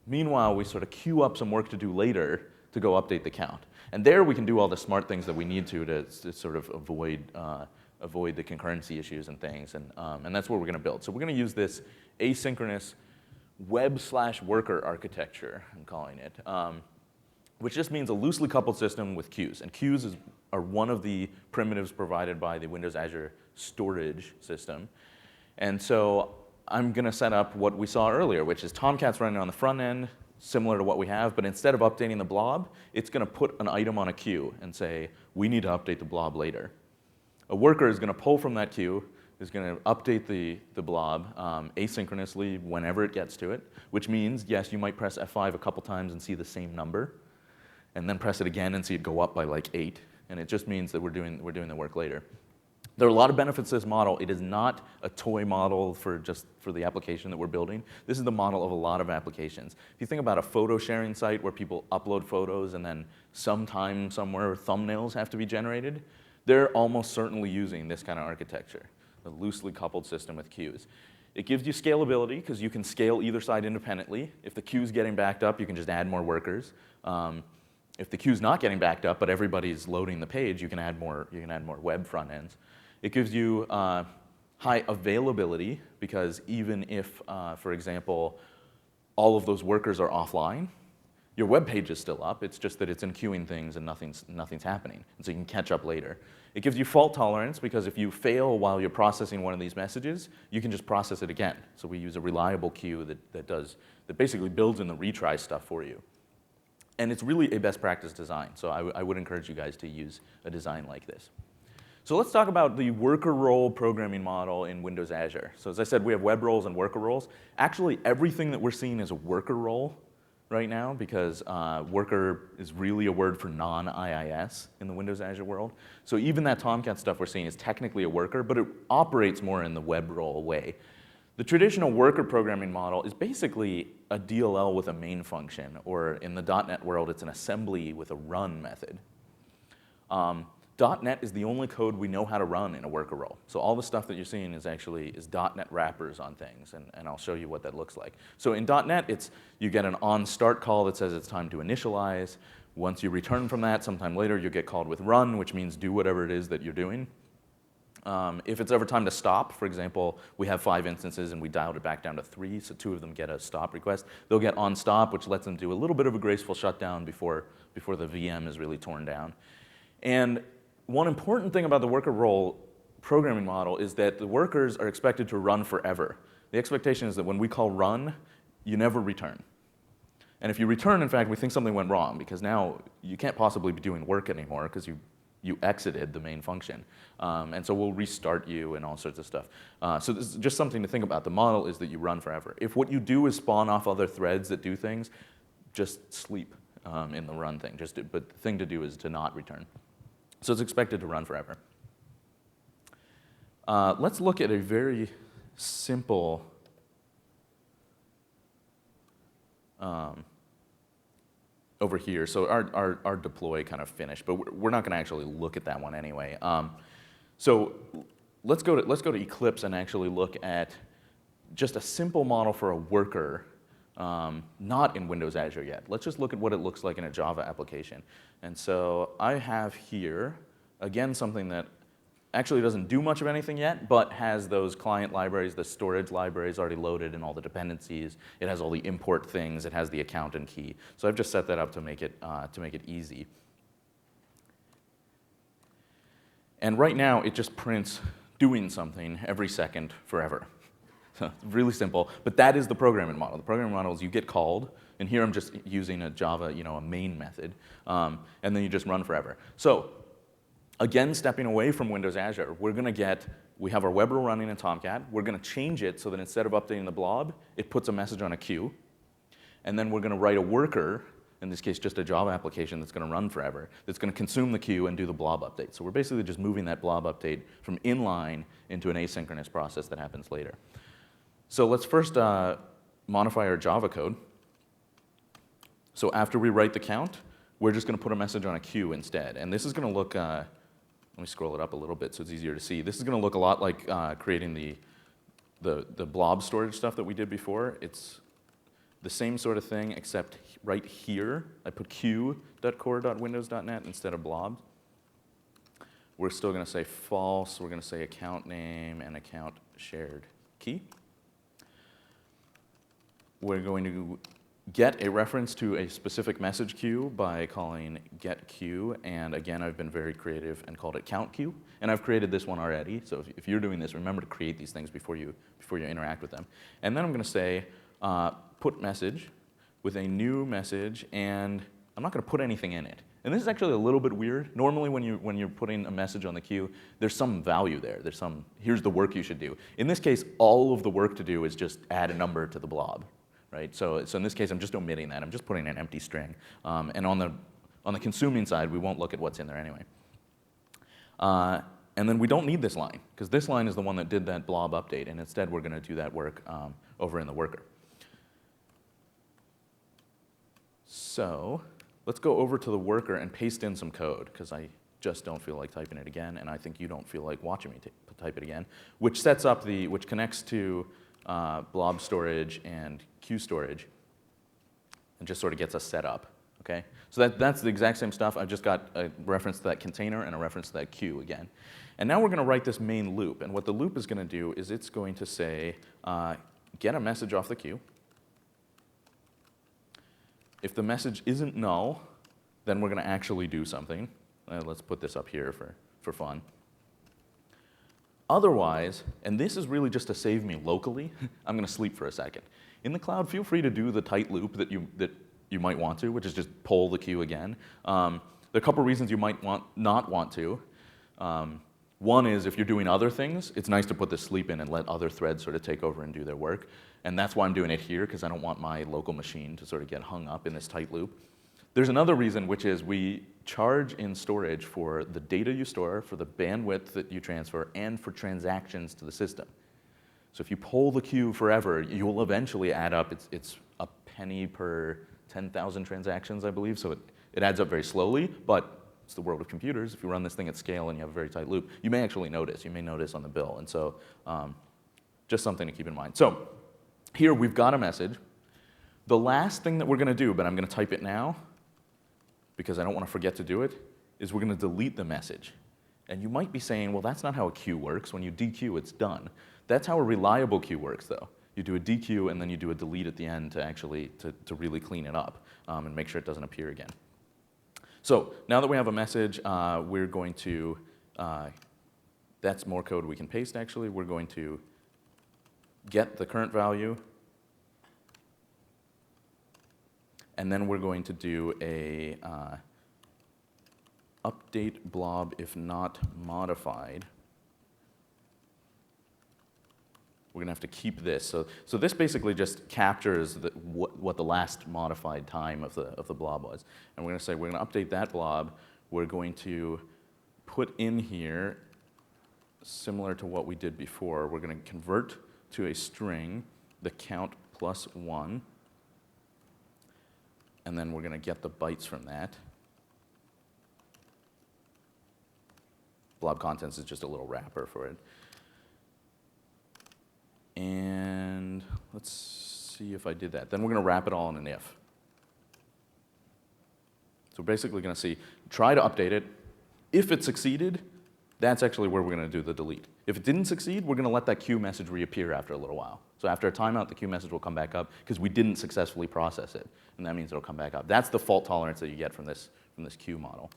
Meanwhile, we sort of queue up some work to do later to go update the count. And there we can do all the smart things that we need to sort of avoid the concurrency issues and things. And that's what we're going to build. So we're going to use this asynchronous web/worker architecture, I'm calling it, which just means a loosely coupled system with queues. And queues are one of the primitives provided by the Windows Azure storage system. And so I'm going to set up what we saw earlier, which is Tomcat's running on the front end, similar to what we have, but instead of updating the blob, it's going to put an item on a queue and say, we need to update the blob later. A worker is going to pull from that queue, is going to update the blob asynchronously whenever it gets to it, which means, yes, you might press F5 a couple times and see the same number, and then press it again and see it go up by like 8, and it just means that we're doing the work later. There are a lot of benefits to this model. It is not a toy model for the application that we're building. This is the model of a lot of applications. If you think about a photo sharing site where people upload photos and then sometime somewhere thumbnails have to be generated, they're almost certainly using this kind of architecture, a loosely coupled system with queues. It gives you scalability because you can scale either side independently. If the queue's getting backed up, you can just add more workers. If the queue's not getting backed up, but everybody's loading the page, you can add more web front ends. It gives you high availability because even if, for example, all of those workers are offline, your web page is still up. It's just that it's in queuing things and nothing's happening. And so you can catch up later. It gives you fault tolerance because if you fail while you're processing one of these messages, you can just process it again. So we use a reliable queue that basically builds in the retry stuff for you. And it's really a best practice design. So I would encourage you guys to use a design like this. So let's talk about the worker role programming model in Windows Azure. So as I said, we have web roles and worker roles. Actually, everything that we're seeing is a worker role right now because worker is really a word for non-IIS in the Windows Azure world. So even that Tomcat stuff we're seeing is technically a worker, but it operates more in the web role way. The traditional worker programming model is basically a DLL with a main function, or in the .NET world, it's an assembly with a run method. .NET is the only code we know how to run in a worker role. So all the stuff that you're seeing is actually .NET wrappers on things, and I'll show you what that looks like. So in .NET, you get an on-start call that says it's time to initialize. Once you return from that, sometime later, you get called with run, which means do whatever it is that you're doing. If it's ever time to stop, for example, we have 5 instances and we dialed it back down to 3, so 2 of them get a stop request. They'll get on stop, which lets them do a little bit of a graceful shutdown before the VM is really torn down. And one important thing about the worker role programming model is that the workers are expected to run forever. The expectation is that when we call run, you never return. And if you return, in fact, we think something went wrong because now you can't possibly be doing work anymore because you exited the main function. And so we'll restart you and all sorts of stuff. So this is just something to think about. The model is that you run forever. If what you do is spawn off other threads that do things, just sleep in the run thing. But the thing to do is to not return. So it's expected to run forever. Let's look at a very simple over here. So our deploy kind of finished, but we're not going to actually look at that one anyway. So let's go to Eclipse and actually look at just a simple model for a worker, not in Windows Azure yet. Let's just look at what it looks like in a Java application. And so I have here, again, something that actually doesn't do much of anything yet, but has those client libraries, the storage libraries already loaded and all the dependencies. It has all the import things. It has the account and key. So I've just set that up to make it easy. And right now, it just prints doing something every second forever. So really simple, but that is the programming model. The programming model is you get called, and here I'm just using a Java, a main method, and then you just run forever. So again, stepping away from Windows Azure, we have our web role running in Tomcat. We're going to change it so that instead of updating the blob, it puts a message on a queue. And then we're going to write a worker, in this case just a Java application that's going to run forever, that's going to consume the queue and do the blob update. So we're basically just moving that blob update from inline into an asynchronous process that happens later. So let's first modify our Java code. So after we write the count, we're just going to put a message on a queue instead. And this is going to look, let me scroll it up a little bit so it's easier to see. This is going to look a lot like creating the blob storage stuff that we did before. the same sort of thing, except right here, I put q.core.windows.net instead of blobs. We're still going to say false. We're going to say account name and account shared key. We're going to get a reference to a specific message queue by calling getQ, and again, I've been very creative and called it countQ, and I've created this one already. So if you're doing this, remember to create these things before you interact with them. And then I'm going to say put message with a new message, and I'm not going to put anything in it. And this is actually a little bit weird. Normally, when you're putting a message on the queue, there's some value there. There's some, here's the work you should do. In this case, all of the work to do is just add a number to the blob, right? So in this case, I'm just omitting that. I'm just putting an empty string. And on the consuming side, we won't look at what's in there anyway. And then we don't need this line, because this line is the one that did that blob update, and instead we're going to do that work over in the worker. So let's go over to the worker and paste in some code, because I just don't feel like typing it again, and I think you don't feel like watching me type it again, which connects to blob storage and queue storage, and just sort of gets us set up. Okay, so that's the exact same stuff. I've just got a reference to that container and a reference to that queue again. And now we're going to write this main loop, and what the loop is going to do is it's going to say get a message off the queue. If the message isn't null, then we're going to actually do something. Let's put this up here for fun. Otherwise, and this is really just to save me locally, I'm going to sleep for a second. In the cloud, feel free to do the tight loop that you might want to, which is just poll the queue again. There are a couple reasons you might not want to. One is if you're doing other things, it's nice to put the sleep in and let other threads sort of take over and do their work. And that's why I'm doing it here, because I don't want my local machine to sort of get hung up in this tight loop. There's another reason, which is we charge in storage for the data you store, for the bandwidth that you transfer, and for transactions to the system. So if you poll the queue forever, you'll eventually add up, it's a penny per 10,000 transactions, I believe, so it adds up very slowly, but it's the world of computers. If you run this thing at scale and you have a very tight loop, you may actually notice. You may notice on the bill, and so just something to keep in mind. So here we've got a message. The last thing that we're going to do, but I'm going to type it now because I don't want to forget to do it, is we're going to delete the message. And you might be saying, well, that's not how a queue works. When you dequeue, it's done. That's how a reliable queue works, though. You do a dequeue, and then you do a delete at the end to actually to really clean it up and make sure it doesn't appear again. So now that we have a message, we're going to, that's more code we can paste, actually. We're going to get the current value, and then we're going to do a update blob if not modified. We're going to have to keep this. So this basically just captures what the last modified time of the blob was. And we're going to say we're going to update that blob. We're going to put in here, similar to what we did before, we're going to convert to a string the count plus 1. And then we're going to get the bytes from that. Blob contents is just a little wrapper for it. And let's see if I did that. Then we're going to wrap it all in an if. So we're basically going to see, try to update it. If it succeeded, that's actually where we're going to do the delete. If it didn't succeed, we're going to let that queue message reappear after a little while. So after a timeout, the queue message will come back up because we didn't successfully process it. And that means it'll come back up. That's the fault tolerance that you get from this queue model.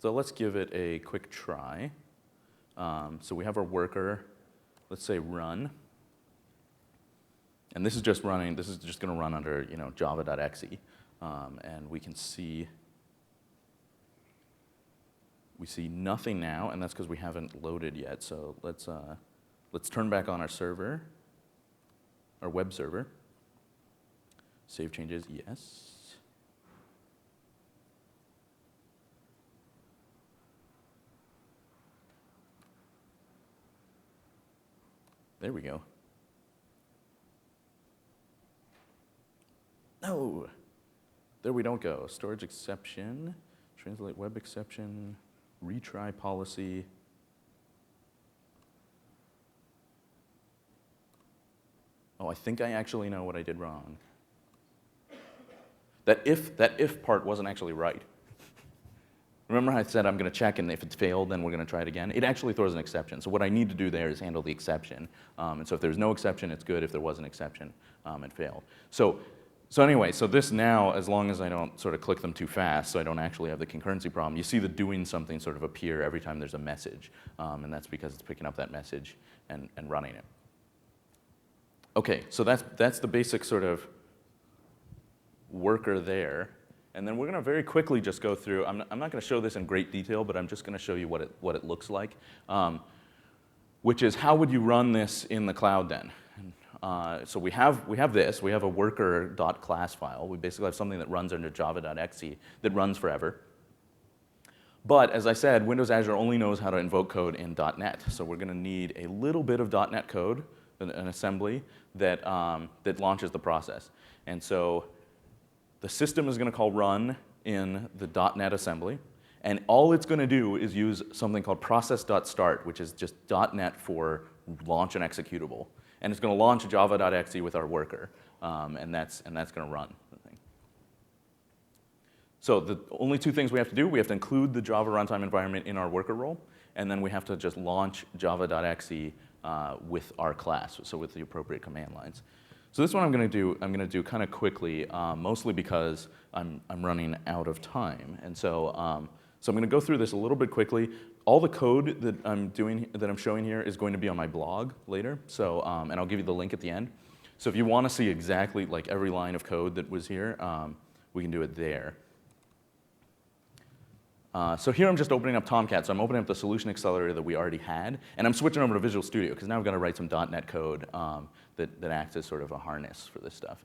So let's give it a quick try. So we have our worker, let's say run. And this is just running, this is just going to run under java.exe. And we can see, we see nothing now, and that's because we haven't loaded yet. So let's turn back on our server, our web server. Save changes, yes. There we go. No, there we don't go. Storage exception, translate web exception, retry policy. Oh, I think I actually know what I did wrong. That if part wasn't actually right. Remember how I said I'm going to check, and if it's failed, then we're going to try it again? It actually throws an exception. So what I need to do there is handle the exception. And so if there's no exception, it's good. If there was an exception, it failed. So anyway, so this now, as long as I don't sort of click them too fast, so I don't actually have the concurrency problem, you see the doing something sort of appear every time there's a message. And that's because it's picking up that message and running it. OK, so that's the basic sort of worker there. And then we're going to very quickly just go through. I'm not going to show this in great detail, but I'm just going to show you what it looks like, which is how would you run this in the cloud then? So we have this. We have a worker.class file. We basically have something that runs under java.exe that runs forever. But as I said, Windows Azure only knows how to invoke code in .NET. So we're going to need a little bit of .NET code, an assembly that launches the process. And so the system is going to call run in the .NET assembly, and all it's going to do is use something called process.start, which is just .NET for launch an executable, and it's going to launch java.exe with our worker, and that's going to run the thing. So the only two things we have to do: we have to include the Java runtime environment in our worker role, and then we have to just launch java.exe with our class, so with the appropriate command lines. So this one I'm going to do kind of quickly, mostly because I'm running out of time, and so I'm going to go through this a little bit quickly. All the code that I'm showing here is going to be on my blog later. So and I'll give you the link at the end. So if you want to see exactly like every line of code that was here, we can do it there. So here I'm just opening up Tomcat. So I'm opening up the solution accelerator that we already had, and I'm switching over to Visual Studio because now I've got to write some .NET code that acts as sort of a harness for this stuff.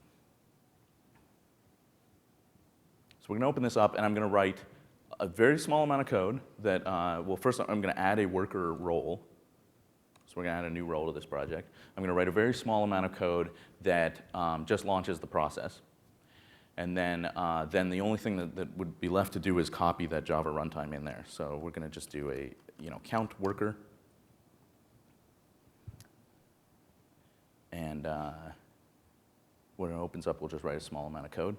So we're going to open this up, and I'm going to write a very small amount of code that, well, first I'm going to add a worker role. So we're going to add a new role to this project. I'm going to write a very small amount of code that just launches the process. And then the only thing that would be left to do is copy that Java runtime in there. So we're going to just do a count worker. And when it opens up, we'll just write a small amount of code.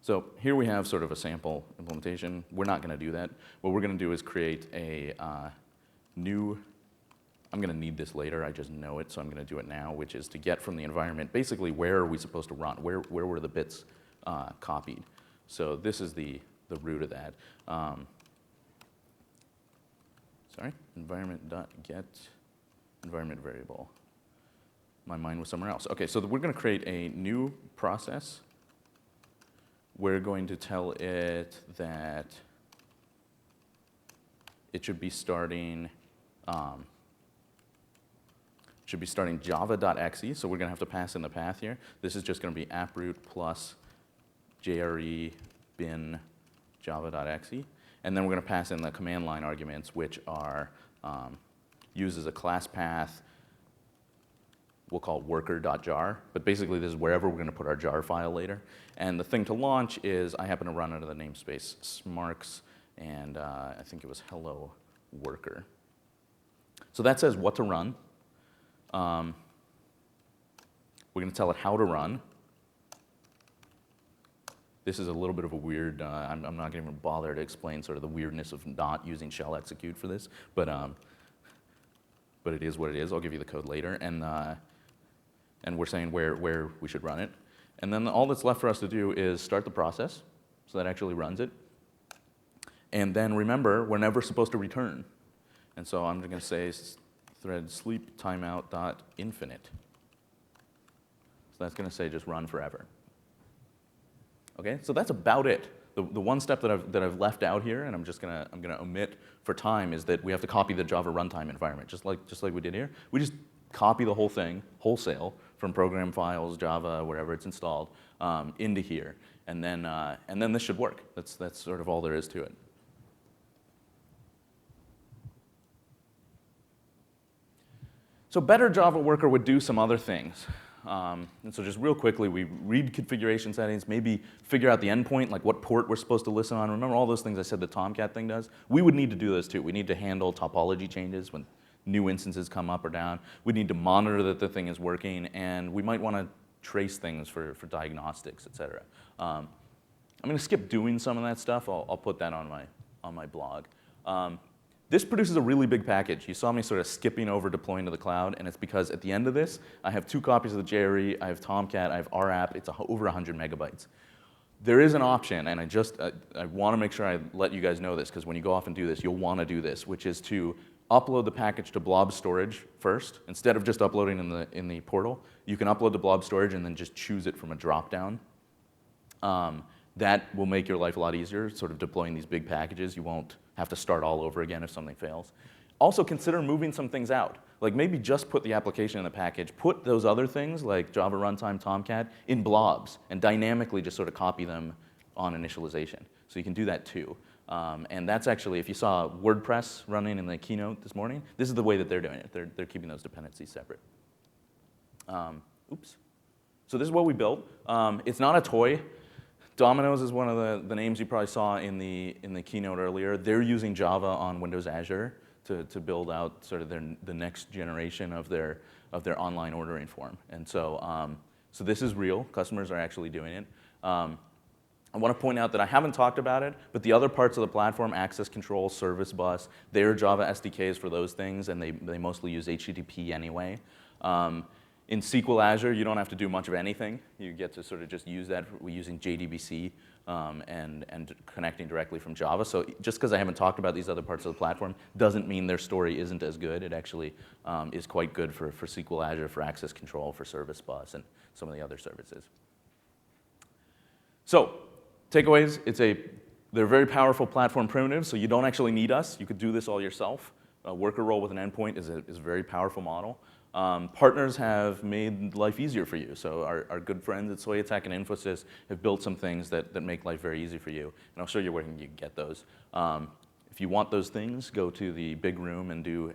So here we have sort of a sample implementation. We're not going to do that. What we're going to do is create a new. I'm going to need this later. I just know it, so I'm going to do it now, which is to get from the environment, basically, where are we supposed to run? Where were the bits copied? So this is the root of that. Sorry, environment.get environment variable. My mind was somewhere else. OK, so we're going to create a new process. We're going to tell it that it should be starting java.exe, so we're going to have to pass in the path here. This is just going to be approot plus jre bin java.exe. And then we're going to pass in the command line arguments, which are used as a class path. We'll call it worker.jar. But basically, this is wherever we're going to put our jar file later. And the thing to launch is I happen to run under the namespace smarks, and I think it was hello worker. So that says what to run. We're going to tell it how to run. This is a little bit of a weird, I'm not going to even bother to explain sort of the weirdness of not using shell execute for this, but it is what it is. I'll give you the code later, and we're saying where we should run it. And then all that's left for us to do is start the process, so that actually runs it. And then remember, we're never supposed to return. And so I'm going to say thread sleep timeout dot infinite. So that's going to say just run forever. Okay, so that's about it. The one step that I've left out here, and I'm going to omit for time, is that we have to copy the Java runtime environment, just like we did here. We just copy the whole thing wholesale from program files, Java, wherever it's installed, into here, and then this should work. That's sort of all there is to it. So better Java worker would do some other things. And so just real quickly, we read configuration settings, maybe figure out the endpoint, like what port we're supposed to listen on. Remember all those things I said the Tomcat thing does? We would need to do those too. We need to handle topology changes when new instances come up or down. We need to monitor that the thing is working, and we might want to trace things for diagnostics, et cetera. I'm going to skip doing some of that stuff. I'll put that on my blog. This produces a really big package. You saw me sort of skipping over deploying to the cloud, and it's because at the end of this, I have 2 copies of the JRE, I have Tomcat, I have RApp. It's over 100 megabytes. There is an option, and I want to make sure I let you guys know this, because when you go off and do this, you'll want to do this, which is to upload the package to blob storage first. Instead of just uploading in the portal, you can upload to blob storage and then just choose it from a drop-down. That will make your life a lot easier, sort of deploying these big packages. You won't have to start all over again if something fails. Also consider moving some things out. Like maybe just put the application in the package, put those other things like Java Runtime, Tomcat in blobs, and dynamically just sort of copy them on initialization. So you can do that too. And that's actually, if you saw WordPress running in the keynote this morning, this is the way that they're doing it. They're keeping those dependencies separate. Oops. So this is what we built. It's not a toy. Domino's is one of the names you probably saw in the keynote earlier. They're using Java on Windows Azure to build out sort of the next generation of their online ordering form. And so so this is real. Customers are actually doing it. I want to point out that I haven't talked about it, but the other parts of the platform, access control, service bus, they're Java SDKs for those things, and they mostly use HTTP anyway. In SQL Azure, you don't have to do much of anything. You get to sort of just use that. We're using JDBC and connecting directly from Java. So just because I haven't talked about these other parts of the platform doesn't mean their story isn't as good. It actually is quite good for SQL Azure, for access control, for service bus, and some of the other services. So takeaways, they're very powerful platform primitives, so you don't actually need us. You could do this all yourself. A worker role with an endpoint is a very powerful model. Partners have made life easier for you. So our good friends at Soyatech and Infosys have built some things that make life very easy for you. And I'll show you where you can get those. If you want those things, go to the big room and do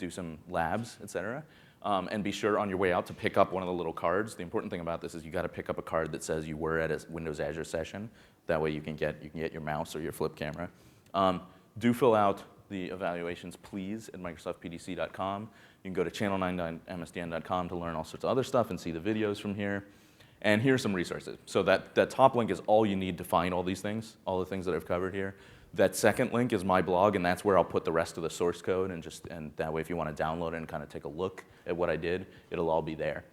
some labs, et cetera. And be sure on your way out to pick up one of the little cards. The important thing about this is you got to pick up a card that says you were at a Windows Azure session. That way you can get your mouse or your flip camera. Do fill out the evaluations, please, at microsoftpdc.com. You can go to channel9.msdn.com to learn all sorts of other stuff and see the videos from here. And here's some resources. So that top link is all you need to find all these things, all the things that I've covered here. That second link is my blog, and that's where I'll put the rest of the source code, and that way if you want to download it and kind of take a look at what I did, it'll all be there.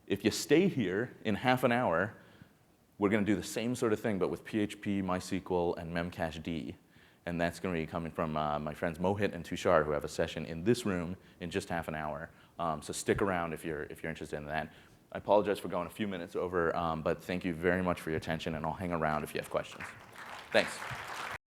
If you stay here in half an hour, we're going to do the same sort of thing, but with PHP, MySQL, and Memcached. And that's going to be coming from my friends Mohit and Tushar, who have a session in this room in just half an hour. So stick around if you're interested in that. I apologize for going a few minutes over, but thank you very much for your attention, and I'll hang around if you have questions. Thanks.